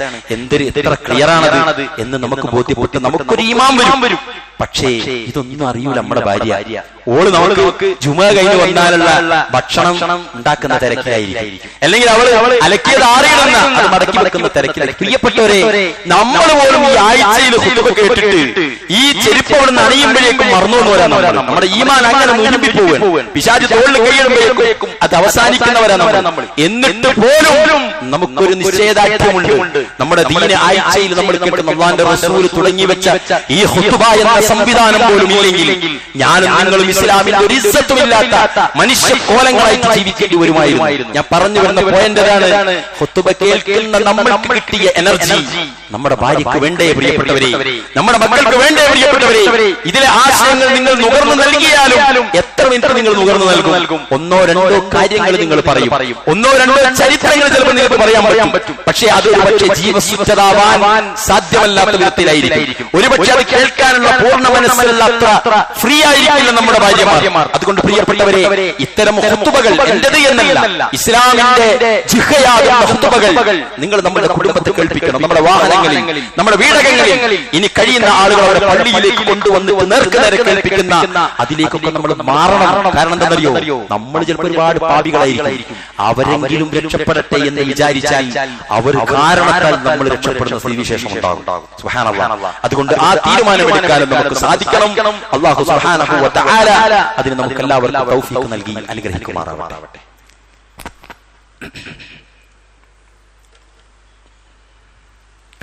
എത്ര ക്ലിയർ ആണത് എന്ന് നമുക്ക് ബോധ്യപ്പെട്ട് നമുക്കൊരു ഈമാൻ വരും. പക്ഷേ ഇതൊന്നും അറിയൂല നമ്മുടെ ഭാര്യ. ഓള് നമുക്ക് ജുമ കഴിഞ്ഞ് വന്നാലുള്ള ഭക്ഷണം ഉണ്ടാക്കുന്ന തിരക്കിലായിരിക്കും, അല്ലെങ്കിൽ അവള് അലക്കിയത് ആറിയിടുന്ന അത് മടക്കി വെക്കുന്ന തിരക്കിലായിരിക്കും. പ്രിയപ്പെട്ടവരെ, നമ്മൾ പോലും ഈ ആഴ്ചയിൽ ഖുതുബ കേട്ടിട്ട് ഈ ചെരുപ്പ് അവിടെ നിന്ന് അണിയുമ്പോഴേക്കും മറന്നു പോരാൻ നമ്മുടെ ഈമാൻ അങ്ങനെ മുഴുമിപ്പോവാൻ. പിശാച് തോളിൽ കൈയിടുമ്പോഴേക്കും അത് അവസാനിക്കുന്നവരാണ് നമ്മൾ. എന്നിട്ട് പോലും നമുക്കൊരു നിശ്ചയദാർഢ്യമുണ്ട്. നമ്മുടെ ദീന ആഴ്ചയിൽ നമ്മൾ കേൾക്കുന്ന അല്ലാഹുവിന്റെ റസൂൽ തുടങ്ങി വെച്ച ഈ ഖുതുബ എന്ന സംവിധാനം പോലും ഇല്ലെങ്കിൽ ഞാനും നിങ്ങളും ഇസ്ലാമിന്റെ ഒരു ഇസ്സത്തുമില്ലാത്ത മനുഷ്യ കോലങ്ങളായിട്ട് ജീവിക്കേണ്ടി വരുമായിരുന്നു. ഞാൻ പറഞ്ഞു വരുന്ന പോയിന്റ് അതാണ്. ഖുതുബ കേൾക്കുന്ന നമ്മൾക്ക് കിട്ടിയ എനർജി നമ്മുടെ ഭാര്യയ്ക്ക് വേണ്ടേ പ്രിയപ്പെട്ടവരെ, നമ്മുടെ മക്കൾക്ക് വേണ്ടേ പ്രിയപ്പെട്ടവരെ. ഇതിലെ ആശയങ്ങൾ നിങ്ങൾ നുകർന്നു നൽകിയാലും എത്ര മിനിറ്റ് നിങ്ങൾ നുകർന്നു നൽകും? ഒന്നോ രണ്ടോ കാര്യങ്ങൾ നിങ്ങൾ പറയും, ഒന്നോ രണ്ടോ ചരിത്രങ്ങൾ ചിലപ്പോൾ നിങ്ങൾക്ക് പറയാൻ പറ്റും. പക്ഷേ അത് ഒരുപക്ഷെ ജീവസുറ്റതാവാൻ സാധ്യമല്ലാത്ത വിധത്തിലായിരിക്കും. ഒരുപക്ഷെ അത് കേൾക്കാനുള്ള പൂർണ്ണ മനസ്സുള്ള അത്ര ഫ്രീ ആയിരിക്കില്ല നമ്മുടെ ഭാര്യമാർ. അതുകൊണ്ട് പ്രിയപ്പെട്ടവരെ, ഇത്തരം ഖുതുബകൾ എന്റേത് എന്നല്ല, ഇസ്ലാമിന്റെ ജിഹയാകുന്ന ഖുതുബകൾ നിങ്ങൾ നമ്മുടെ കുടുംബത്തെ കേൾപ്പിക്കണം. നമ്മുടെ വാഹനങ്ങളിൽ, നമ്മുടെ വീടകങ്ങളിൽ ഇനി കഴിയുന്ന ആളുകൾ അവരുടെ പള്ളിയിലേക്ക് കൊണ്ടുവന്നിട്ട് നേർക്കുനേരെ കേൾപ്പിക്കുന്ന അതിലേക്കൊക്കെ നമ്മൾ മാറണം. കാരണം എന്താണെന്നറിയോ, നമ്മൾ ചിലപ്പോൾ ഒരുപാട് പാപികളായിരിക്കും. അവരെങ്കിലും രക്ഷപ്പെടട്ടെ എന്ന് വിചാരിച്ചാൽ അവർ കാരണത്താൽ നമ്മൾ രക്ഷപ്പെടുന്ന സ്ഥിതിവിശേഷം ഉണ്ടാകും. സുബ്ഹാനല്ലാഹ്. അതുകൊണ്ട് ആ തീരുമാനമെടുക്കാനും നമുക്ക് സാധിക്കണം. അല്ലാഹു സുബ്ഹാനഹു വ തആല അതിന് നമുക്ക് എല്ലാവർക്കും തൗഫീഖ് നൽകി അനുഗ്രഹിക്കുമാറാവട്ടെ.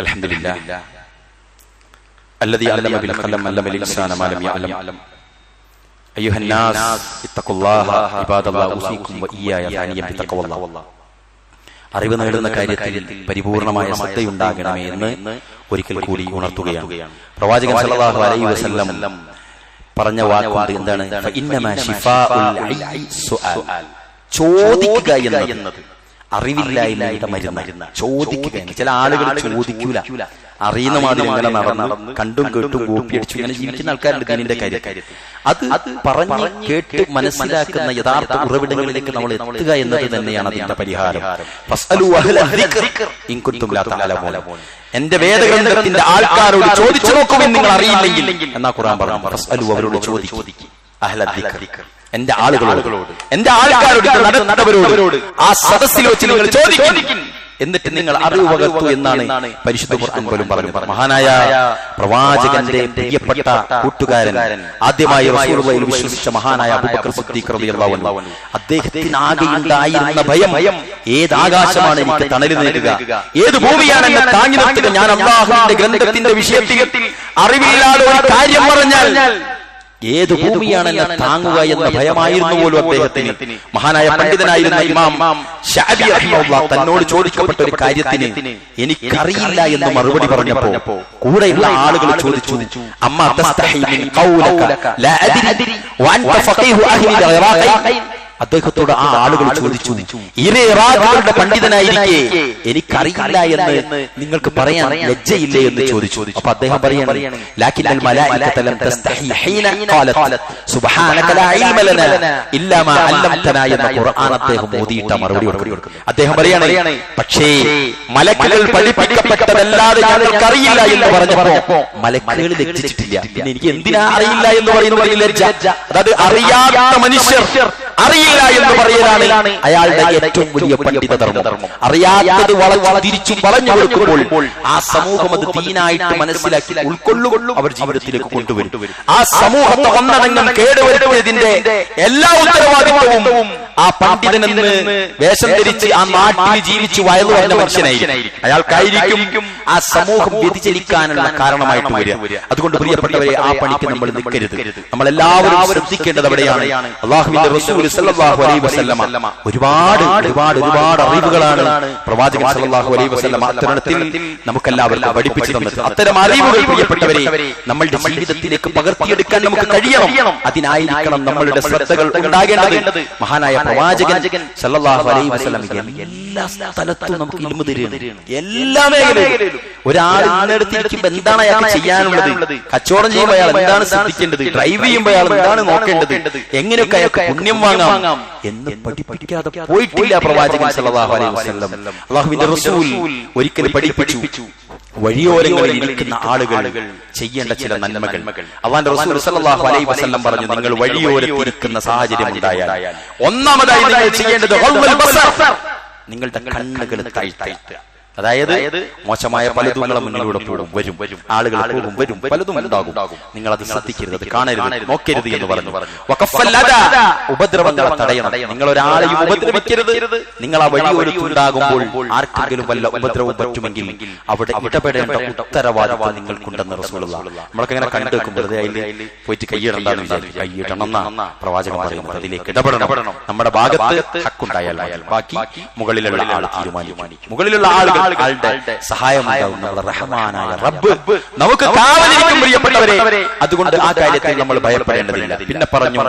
അൽഹംദുലില്ലാഹ് الذي علم بالقلم علم الإنسان ما لم يعلم أيها الناس اتقوا الله عباد الله أوصيكم وإياي ثانيا بتقوى الله. അറിവ് നേടുന്ന കാര്യത്തിൽ പരിപൂർണമായ ശ്രദ്ധയുണ്ടാകണമേ എന്ന് ഒരിക്കൽ കൂടി ഉണർത്തുകയാണ്. പ്രവാചകൻ സല്ലല്ലാഹു അലൈഹി വസല്ലം പറഞ്ഞ വാക്കുണ്ട്. എന്താണ്? ഫഇന്നമാ ശിഫാഉൽ അയ്യി സുആൽ. ചോദിക്കുക എന്നത് അറിവില്ലായ്മയുടെ മരുന്ന്. ചോദിക്കുക. ചില ആളുകൾ ചോദിക്കൂല, അറിയുന്ന മാതിരി ഇങ്ങനെ നടന്ന് കണ്ടും കേട്ടും കോപ്പിയടിച്ചു ഇങ്ങനെ ജീവിക്കുന്ന ആൾക്കാരുടെ ദീനിന്റെ കാര്യം. അത് പറഞ്ഞ് കേട്ട് മനസ്സിലാക്കുന്ന യഥാർത്ഥ ഉറവിടങ്ങളിലേക്ക് നമ്മൾ എത്തുക എന്നത് തന്നെയാണ് അതിന്റെ പരിഹാരം. എന്റെ വേദഗ്രന്ഥത്തിന്റെ ആൾക്കാരോട് ചോദിച്ചു നോക്കുമെന്ന് നിങ്ങൾ അറിയില്ലെങ്കിൽ എന്നാ ഖുർആൻ പറഞ്ഞു. ഫസ്അലു, അവരോട് ചോദിക്കും. എന്റെ ആളുകളോട്, എന്റെ ആൾക്കാരോട്, നടന്നവരോട് ആ സദസ്സിൽ വെച്ച് നിങ്ങൾ ചോദിക്കും, എന്നിട്ട് നിങ്ങൾ അറിവ് പകർത്തു എന്നാണ് പരിശുദ്ധ ഖുർആൻ പോലും പറഞ്ഞത്. മഹാനായ പ്രവാചകന്റെ പ്രിയപ്പെട്ട കൂട്ടുകാരൻ, ആദ്യമായി റസൂലുള്ളാഹിൽ വിശ്വസിച്ച മഹാനായ അബൂബക്കർ സിദ്ദീഖ് റളിയല്ലാഹു അൻഹു, അദ്ദേഹത്തിനാകെയുണ്ടായിരുന്ന ഭയം, ഏത് ആകാശമാണ് എനിക്ക് തണല് നൽകുക, ഏത് ഭൂമിയാണ് എന്നെ താങ്ങി നിർത്തുക, ഞാൻ അല്ലാഹുവിന്റെ ഗ്രന്ഥത്തിന്റെ വിഷയത്തിൽ അറിവില്ലാതെ ഒരു കാര്യം പറഞ്ഞാൽ ഏത് ഭൂമിയാണ് എന്നെ താങ്ങുക എന്ന ഭയമായിരുന്നു പോലും അദ്ദേഹത്തിന്. മഹാനായ പണ്ഡിതനായിരുന്ന ഇമാം ശഅബി റഹിമഹുല്ലാഹ് തന്നോട് ചോദിക്കപ്പെട്ട ഒരു കാര്യത്തിന് എനിക്കറിയില്ല എന്ന് മറുപടി പറഞ്ഞപ്പോ കൂടെയുള്ള ആളുകൾ ചോദിച്ചു, അമ്മാ തസ്തഹി മിൻ ഖൗലക ലാ അദ്രി വഅൻത ഫഖീഹു അഹ്ലി ഇറാഖ്. അദ്ദേഹത്തോട് ആ ആളുകൾ ചോദിച്ചു, ഇറാഖുകളുടെ പണ്ഡിതനായിരിക്കെ എനിക്കറിയില്ല എന്ന് നിങ്ങൾക്ക് പറയാൻ ലജ്ജയില്ലേ എന്ന് ചോദിച്ചു. അപ്പൊ അദ്ദേഹം പറയാണ്, ലാകിന്നൽ മലായികത ലം തസ്തഹി ഹീന ഖാലത് സുബ്ഹാനക ലാ ഇൽമ ലനാ ഇല്ലാ മാ അല്ലംതനാ എന്ന ഖുർആൻ അദ്ദേഹം ഓതിയിട്ട മറുപടി കൊടുക്കുന്നു. അദ്ദേഹം പറയാണ്, പക്ഷേ മലക്കുകൾ പഠിപ്പിക്കപ്പെട്ടതല്ലാതെ ഞങ്ങൾക്ക് അറിയില്ല എന്ന് പറഞ്ഞപ്പോ മലക്കുകൾ ലജ്ജിച്ചിട്ടില്ല. പിന്നെ എനിക്ക് എന്തിനാ അറിയില്ല എന്ന് പറയുന്ന ലജ്ജ? അതായത് അറിയാത്ത മനുഷ്യർ അറിയില്ല എന്ന് പറയലാണ് അയാളുടെ ഏറ്റവും വലിയ പണ്ഡിത ധർമ്മം. അറിയാത്തത് തിരിച്ചും പറഞ്ഞു കൊടുക്കുമ്പോൾ ആ സമൂഹം അത് ദീനായിട്ട് മനസ്സിലാക്കി ഉൾക്കൊള്ളുകൊള്ളു, അവർ ജീവിതത്തിലേക്ക് കൊണ്ടുവരും. ആ സമൂഹത്തെ ഒന്നടങ്കം കേടുവരുത്തുന്നതിന്റെ എല്ലാ ഉത്തരവാദിത്വവും ആ പണ്ഡിതനെന്ന് വേഷം ധരിച്ച് ആ നാട്ടിൽ ജീവിച്ച് വയലു വന്ന മനുഷ്യനായിരിക്കും. അയാൾക്കായിരിക്കും ആ സമൂഹം വ്യതിചലിക്കാനുള്ള കാരണമായിട്ട് വരിക. അതുകൊണ്ട് പ്രിയപ്പെട്ടവരെ, ആ പണിക്ക് നമ്മൾ നിൽക്കരുത്. നമ്മളെല്ലാവരും ശ്രദ്ധിക്കേണ്ടത് അവിടെയാണ്. അല്ലാഹുവിന്റെ റസൂൽ സല്ലല്ലാഹു അലൈഹി വസല്ലമ ഒരുപാട് അറിവുകളാണ് പ്രവാചകൻ സല്ലല്ലാഹു അലൈഹി വസല്ലമ അത്തരത്തിൽ നമുക്കെല്ലാവർക്കും പഠിപ്പിച്ചു തന്നത്. അത്തരം അറിവുകൾ പ്രിയപ്പെട്ടവരെ നമ്മളുടെ ജീവിതത്തിലേക്ക് പകർത്തിയെടുക്കാൻ നമുക്ക് കഴിയണം. അതിനായിരിക്കണം നമ്മളുടെ ശ്രദ്ധകൾ ഉണ്ടാകേണ്ടത്. മഹാനായ പ്രവാചകൻ സല്ലല്ലാഹു അലൈഹി വസല്ലം എല്ലാ സ്ഥലത്തും നമുക്ക് ഇൽമു തരുകയാണ്. എല്ലാ മേഖലയിലും ഒരാൾ ഇന്നെടുത്തിരിക്കുമ്പോ എന്താണ് അയാൾ ചെയ്യാനുള്ളത്, കച്ചവടം ചെയ്യുമ്പോൾ അയാൾ എന്താണ് ശ്രദ്ധിക്കേണ്ടത്, ഡ്രൈവ് ചെയ്യുമ്പോൾ അയാൾ എന്താണ് നോക്കേണ്ടത്, എങ്ങനെയൊക്കെ അയാൾക്ക് പുണ്യം വാങ്ങാം എന്ന് പഠിപ്പിക്കാതെ പോയിട്ടില്ല പ്രവാചകൻ സല്ലല്ലാഹു അലൈഹി വസല്ലം. അല്ലാഹുവിന്റെ റസൂൽ ഒരിക്കൽ പഠിപ്പിച്ചു വഴിയോരങ്ങളിൽ ഇരിക്കുന്ന ആളുകൾ ചെയ്യേണ്ട ചില നന്മകൾ. അല്ലാഹുവിന്റെ റസൂൽ സല്ലല്ലാഹു അലൈഹി വസല്ലം പറഞ്ഞു, നിങ്ങൾ വഴിയോരത്തിരിക്കുന്ന സാഹചര്യം ഉണ്ടായാൽ ഒന്നാമതായി നിങ്ങൾ ചെയ്യേണ്ടത് നിങ്ങളുടെ കണ്ണുകൾ താഴ്ത്തുക. അതായത് മോശമായ പലതും മുന്നിലൂടെ വരും, ആളുകൾ വരും, പലതും ഉണ്ടാകും. നിങ്ങൾ അത് ശ്രദ്ധിക്കരുത്, അത് കാണരുത്, നോക്കരുത് എന്ന് പറഞ്ഞു. ഉപദ്രവങ്ങളെ തടയണം. നിങ്ങൾ ഒരാളെയും ഉപദ്രവിക്കരുത്. നിങ്ങൾ ആ വഴിയോരത്തുണ്ടാകുമ്പോൾ ആർക്കെങ്കിലും വല്ല ഉപദ്രവം പറ്റുമെങ്കിൽ അവിടെ ഇടപെടേണ്ട ഉത്തരവാദിത്വം നിങ്ങൾക്കുണ്ടെന്ന് റസൂലുള്ളാഹി. നമ്മളൊക്കെ ഇങ്ങനെ കണ്ടു വെക്കും, വെറുതെ അതിൽ പോയിട്ട് കൈയിടണ്ടെന്ന് വിചാരിക്കും. കൈയിടണം എന്നാ പ്രവാചകൻ പറയുന്നത്. അതിലേക്ക് ഇടപെടണം. നമ്മുടെ ഭാഗത്ത് ഹക്കുണ്ടായാൽ ബാക്കി മുകളിലുള്ള ആൾ തീരുമാനിക്കും. മുകളിലുള്ള ആളുകൾ ആളുടെ സഹായമുണ്ടാകും. നമ്മുടെ റഹ്മാനായ റബ്ബ് നമുക്ക് കാവലിരിക്കും പ്രിയപ്പെട്ടവരെ. അതുകൊണ്ട് ആ കാര്യത്തിൽ നമ്മൾ ഭയപ്പെടേണ്ടതില്ല. പിന്നെ പറഞ്ഞു,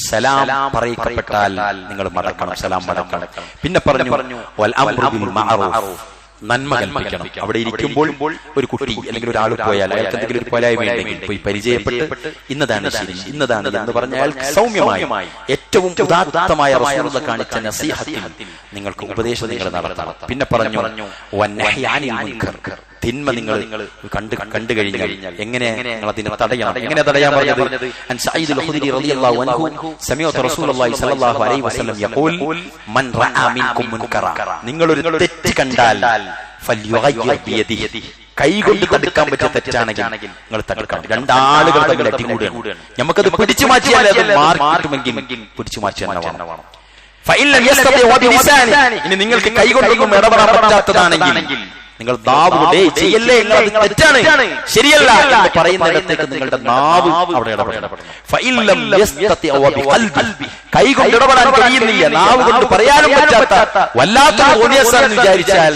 സലാം പറയപ്പെട്ടാൽ നിങ്ങൾ മടക്കണം, സലാം മടക്കണം. പിന്നെ പറഞ്ഞു വൽ അംറു ബിൽ മഅറൂഫ്, നന്മ കൽപ്പിക്കണം. അവിടെ ഇരിക്കുമ്പോൾ ഒരു കുട്ടി അല്ലെങ്കിൽ ഒരാൾ പോയാൽ അയാൾക്ക് എന്തെങ്കിലും ഒരു പോലായ്മയുണ്ടെങ്കിൽ പോയി പരിചയപ്പെട്ട് ഇന്നതാണ് ശരി, ഇന്നതാണ് എന്ന് പറഞ്ഞ അയാൾക്ക് സൗമ്യമായി ഏറ്റവും ഉദാത്തമായ റസൂലുള്ളാഹി കാണിച്ച നസീഹത്തിൽ നിങ്ങൾക്ക് ഉപദേശം നിങ്ങൾ നടത്തണം. പിന്നെ പറഞ്ഞു വന്നഹി അനിൽ മുൻകർ, തിന്മ നിങ്ങൾ കണ്ടു കഴിഞ്ഞാൽ എങ്ങനെ നിങ്ങൾ അതിനെ തടയണം? എങ്ങനെ തടയാൻ പറഞ്ഞത്? അൻ സഈദ് അൽ-ഖുദരി റളിയല്ലാഹു അൻഹു സമിഅത റസൂലുള്ളാഹി സ്വല്ലല്ലാഹു അലൈഹി വസല്ലം യഖൂൽ മൻ റഅ മിൻകും മുൻകറ, നിങ്ങൾ ഒരു തെറ്റ് കണ്ടാൽ ഫൽയുഗയ്യിർ ബിയദിഹി, കൈകൊണ്ട് തടുക്കാൻ പറ്റിയ തെറ്റാണെങ്കിൽ നിങ്ങൾ തടുക്കണം. രണ്ടാളുകൾ തമ്മിൽ അടികൂടുകയാണ്, നമുക്കത് പിടിച്ചു മാറ്റിയാൽ അത് മാർക്കിട്ടുമെങ്കിൽ പിടിച്ചു മാറ്റി തന്നെ വേണം. ഇനി നിങ്ങൾക്ക് കൈകൊണ്ടൊന്നും ഇടപെടാൻ പറ്റാത്തതാണെങ്കിൽ നിങ്ങൾ നാവ് ചെയ്യല്ലേ, തെറ്റാണ്, ശരിയല്ല എന്ന് പറയുന്നിടത്തേക്ക് നിങ്ങളുടെ നാവ് അവിടെ ഇടപെടണം. കൈകൊണ്ട് ഇടപെടാൻ കഴിയുന്നില്ല, നാവ് കൊണ്ട് പറയാനും പറ്റാത്ത വല്ലാത്തൊരു വിചാരിച്ചാൽ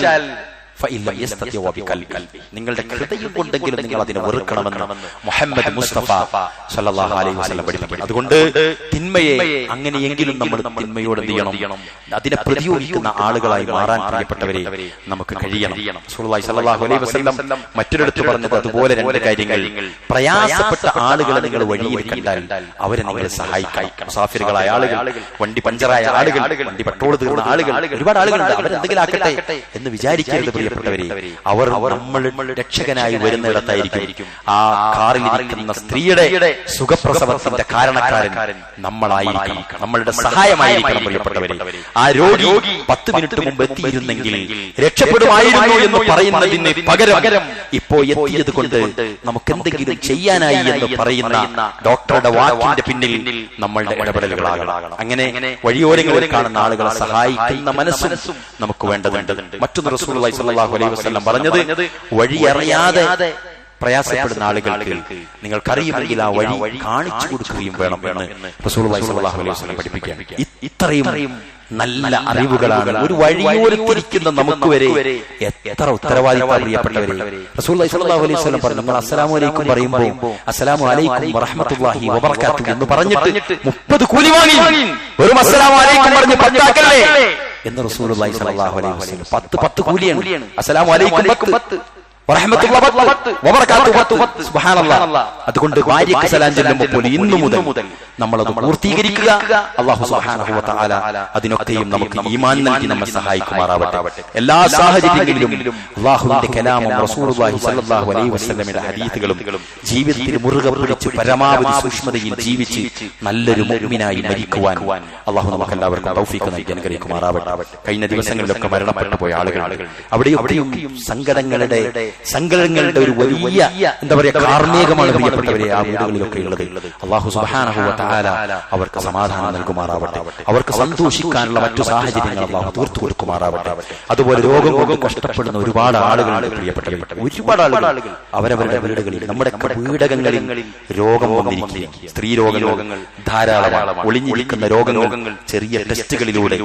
നിങ്ങളുടെ ഹൃദയം കൊണ്ടെങ്കിലും നിങ്ങൾ അതിനെ വെറുക്കണമെന്ന് മുഹമ്മദ് മുസ്തഫ സല്ലല്ലാഹു അലൈഹി വസല്ലം പഠിപ്പിക്കുന്നു. അതുകൊണ്ട് തിന്മയെ അങ്ങനെയെങ്കിലും നമ്മൾ തിന്മയോട് എന്ത് ചെയ്യണം? അതിനെ പ്രതിയോഗിക്കുന്ന ആളുകളായി മാറാൻ പ്രിയപ്പെട്ടവരെ നമുക്ക് കഴിയണം. റസൂലുള്ളാഹി സ്വല്ലല്ലാഹു അലൈഹി വസല്ലം മറ്റൊരിടത്ത് പറഞ്ഞത് അതുപോലെ രണ്ട് കാര്യങ്ങൾ. പ്രയാസപ്പെട്ട ആളുകളെ നിങ്ങൾ വഴിയിൽ കണ്ടാൽ അവരെ നിങ്ങൾ സഹായിക്കണം. മുസാഫിറുകളായ ആളുകൾ, വണ്ടി പഞ്ചറായ ആളുകൾ, വണ്ടി പെട്രോൾ തീർന്ന ആളുകൾ, ഒരുപാട് ആളുകളുണ്ട്. അവരെന്തെങ്കിലും ആക്കട്ടെ എന്ന് വിചാരിക്കരുത് പ്രിയപ്പെട്ടവരെ. അവർ നമ്മൾ രക്ഷകനായി വരുന്നിടത്തായിരിക്കും ആ കാറിലിരിക്കുന്ന സ്ത്രീയുടെ സുഖപ്രസവത്തിന്റെ കാരണക്കാരൻ നമ്മളായിരിക്കണം, നമ്മളുടെ സഹായമായിരിക്കണം പ്രിയപ്പെട്ടവരെ. ആ രോഗി 10 മിനിറ്റ് മുമ്പ് എത്തിയിരുന്നെങ്കിൽ രക്ഷപ്പെടുമായിരുന്നു എന്ന് പറയുന്നതിന് പകരം ഇപ്പോ എത്തിയത് കൊണ്ട് നമുക്ക് എന്തെങ്കിലും ചെയ്യാനായി എന്ന് പറയുന്ന ഡോക്ടറുടെ വാക്കിന്റെ പിന്നിൽ നമ്മളുടെ ഇടപെടലുകളാകണം. അങ്ങനെ വഴിയോരങ്ങളിൽ കാണുന്ന ആളുകളെ സഹായിക്കുന്ന മനസ്സും നമുക്ക് വേണ്ടതുണ്ട്. മറ്റൊന്ന് റസൂലുള്ളാഹി സ്വല്ലല്ലാഹു അലൈഹി വസല്ലം പറഞ്ഞത്, വഴിയറിയാതെ പ്രയാസപ്പെടുന്ന ആളുകൾക്ക് നിങ്ങൾക്കറിയുമെങ്കിൽ ആ വഴി കാണിച്ചു കൊടുക്കുകയും വേണം എന്ന് റസൂലുള്ളാഹി സ്വല്ലല്ലാഹു അലൈഹി വസല്ലം പഠിപ്പിക്കുകയാണ്. ഇത്രയും നല്ല അറിവുകളാണ് ഒരു വഴിയോരത്തിരിക്കുന്ന നമുക്ക് വരെ എത്ര ഉത്തരവാദിത്തം പ്രിയപ്പെട്ടവരെ. റസൂലുള്ളാഹി സ്വല്ലല്ലാഹു അലൈഹി വസല്ലം പറഞ്ഞു, നിങ്ങൾ അസ്സലാമു അലൈക്കും പറയുമ്പോൾ അസ്സലാമു അലൈക്കും വറഹ്മത്തുള്ളാഹി വബറകാതുഹു എന്ന് പറഞ്ഞിട്ട് 30 കൂലി വാങ്ങി. വെറും അസ്സലാമു അലൈക്കും പറഞ്ഞ് പത്താക്കല്ലേ എന്ന് റസൂലുള്ളാഹി സ്വല്ലല്ലാഹു അലൈഹി വസല്ലം. 10 കൂലിയാണ്. അസ്സലാമു അലൈക്കും 10 അതുകൊണ്ട് ഭാര്യയ്ക്ക് സലാം ചൊല്ലുമ്പോൾ ഇന്നു മുതൽ നമ്മളത് പൂർത്തീകരിക്കുക. അല്ലാഹു സുബ്ഹാനഹു വ തആല അതിനൊക്കെയും നമുക്ക് ഈമാൻ നൽകി നമ്മെ സഹായിക്കുമാറാവട്ടെ. എല്ലാ സാഹചര്യങ്ങളിലും അല്ലാഹുവിന്റെ കലാമും റസൂലുള്ളാഹി സ്വല്ലല്ലാഹു അലൈഹി വസല്ലമയുടെ ഹദീസുകളും ജീവിതത്തിൽ മുറുകെ പിടിച്ച് പരമാവധി സൂക്ഷ്മതയിൽ ജീവിച്ച് നല്ലൊരു മുഅ്മിനായി മരിക്കുവാൻ അല്ലാഹു നമുക്ക് എല്ലാവർക്കും തൗഫീഖ് നൽകി അനുഗ്രഹിക്കുമാറാവട്ടെ. കഴിഞ്ഞ ദിവസങ്ങളിലൊക്കെ മരണപ്പെട്ടു പോയ ആളുകൾ അവിടെയും സങ്കടങ്ങളുടെ ഒരു വലിയ എന്താ പറയുക കാർമേഘമാണ് പ്രിയപ്പെട്ടവരെ ആ വീടുകളിലൊക്കെ ഉള്ളത്. അല്ലാഹു സുബ്ഹാനഹു വ തആല അവർക്ക് സമാധാനം നൽകുമാറാവട്ടെ. അവർക്ക് സന്തോഷിക്കാനുള്ള മറ്റു സാഹചര്യങ്ങൾ അല്ലാഹു തീർത്തു കൊടുക്കുമാറാവട്ടെ. അതുപോലെ രോഗം കൊണ്ട് കഷ്ടപ്പെടുന്ന ഒരുപാട് ആളുകളുണ്ട് പ്രിയപ്പെട്ടവരെ. ഒരുപാട് ആളുകൾ അവരവരുടെ വീടുകളിൽ, നമ്മുടെ വീടകങ്ങളിൽ രോഗം വന്നിരിക്കുക. സ്ത്രീ രോഗങ്ങൾ ധാരാളം, ഒളിഞ്ഞിരിക്കുന്ന രോഗങ്ങൾ ചെറിയ ടെസ്റ്റുകളിലൂടെ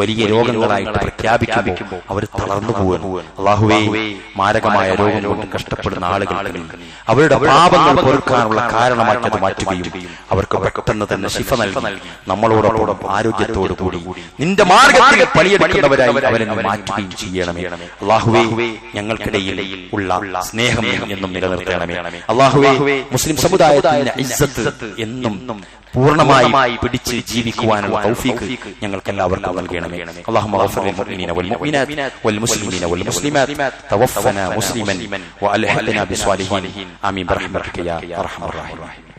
വലിയ രോഗങ്ങളായിട്ട് പ്രഖ്യാപിക്കുമ്പോൾ അവർ തളർന്നു പോകുന്നു. അല്ലാഹുവേ, മാരകമായ രോഗം കൊണ്ട് കഷ്ടപ്പെടുന്ന ആളുകൾക്ക് അവരുടെ പാപങ്ങൾ പൊറുക്കാനുള്ള കാരണമാക്കി മാറ്റുകയും അവർക്ക് പെട്ടെന്ന് തന്നെ ശിഫ നൽകി നമ്മളോടൊപ്പം ആരോഗ്യത്തോടു കൂടി നിന്റെ മാർഗത്തിൽ പണിയെടുക്കുന്നവരായി അവരെ മാറ്റുകയും ചെയ്യണമേ. അല്ലാഹുവേ, ഞങ്ങൾക്കിടയിൽ ഉള്ള സ്നേഹം എന്നും നിലനിർത്തണമേ. അല്ലാഹുവേ, മുസ്ലിം സമുദായത്തിന്റെ ഇസ്സത്ത് എന്നും പൂർണ്ണമായി പിടിച്ച് ജീവിക്കുവാനുള്ള തൗഫീഖ് ഞങ്ങൾക്ക് എല്ലാവർക്കും നൽകണമേ. അല്ലാഹുമ്മ ഗഫിർ ലിൽ മുഅ്മിനീന വൽ മുഅ്മിനാത്ത് വൽ മുസ്ലിമീന വൽ മുസ്ലിമാത്ത് തവഫനാ മുസ്ലിമൻ വഅൽഹിഖ്നാ ബിസ്സാലിഹീൻ. ആമീൻ ബിറഹ്മതിക യാ അർഹമർ റഹീം.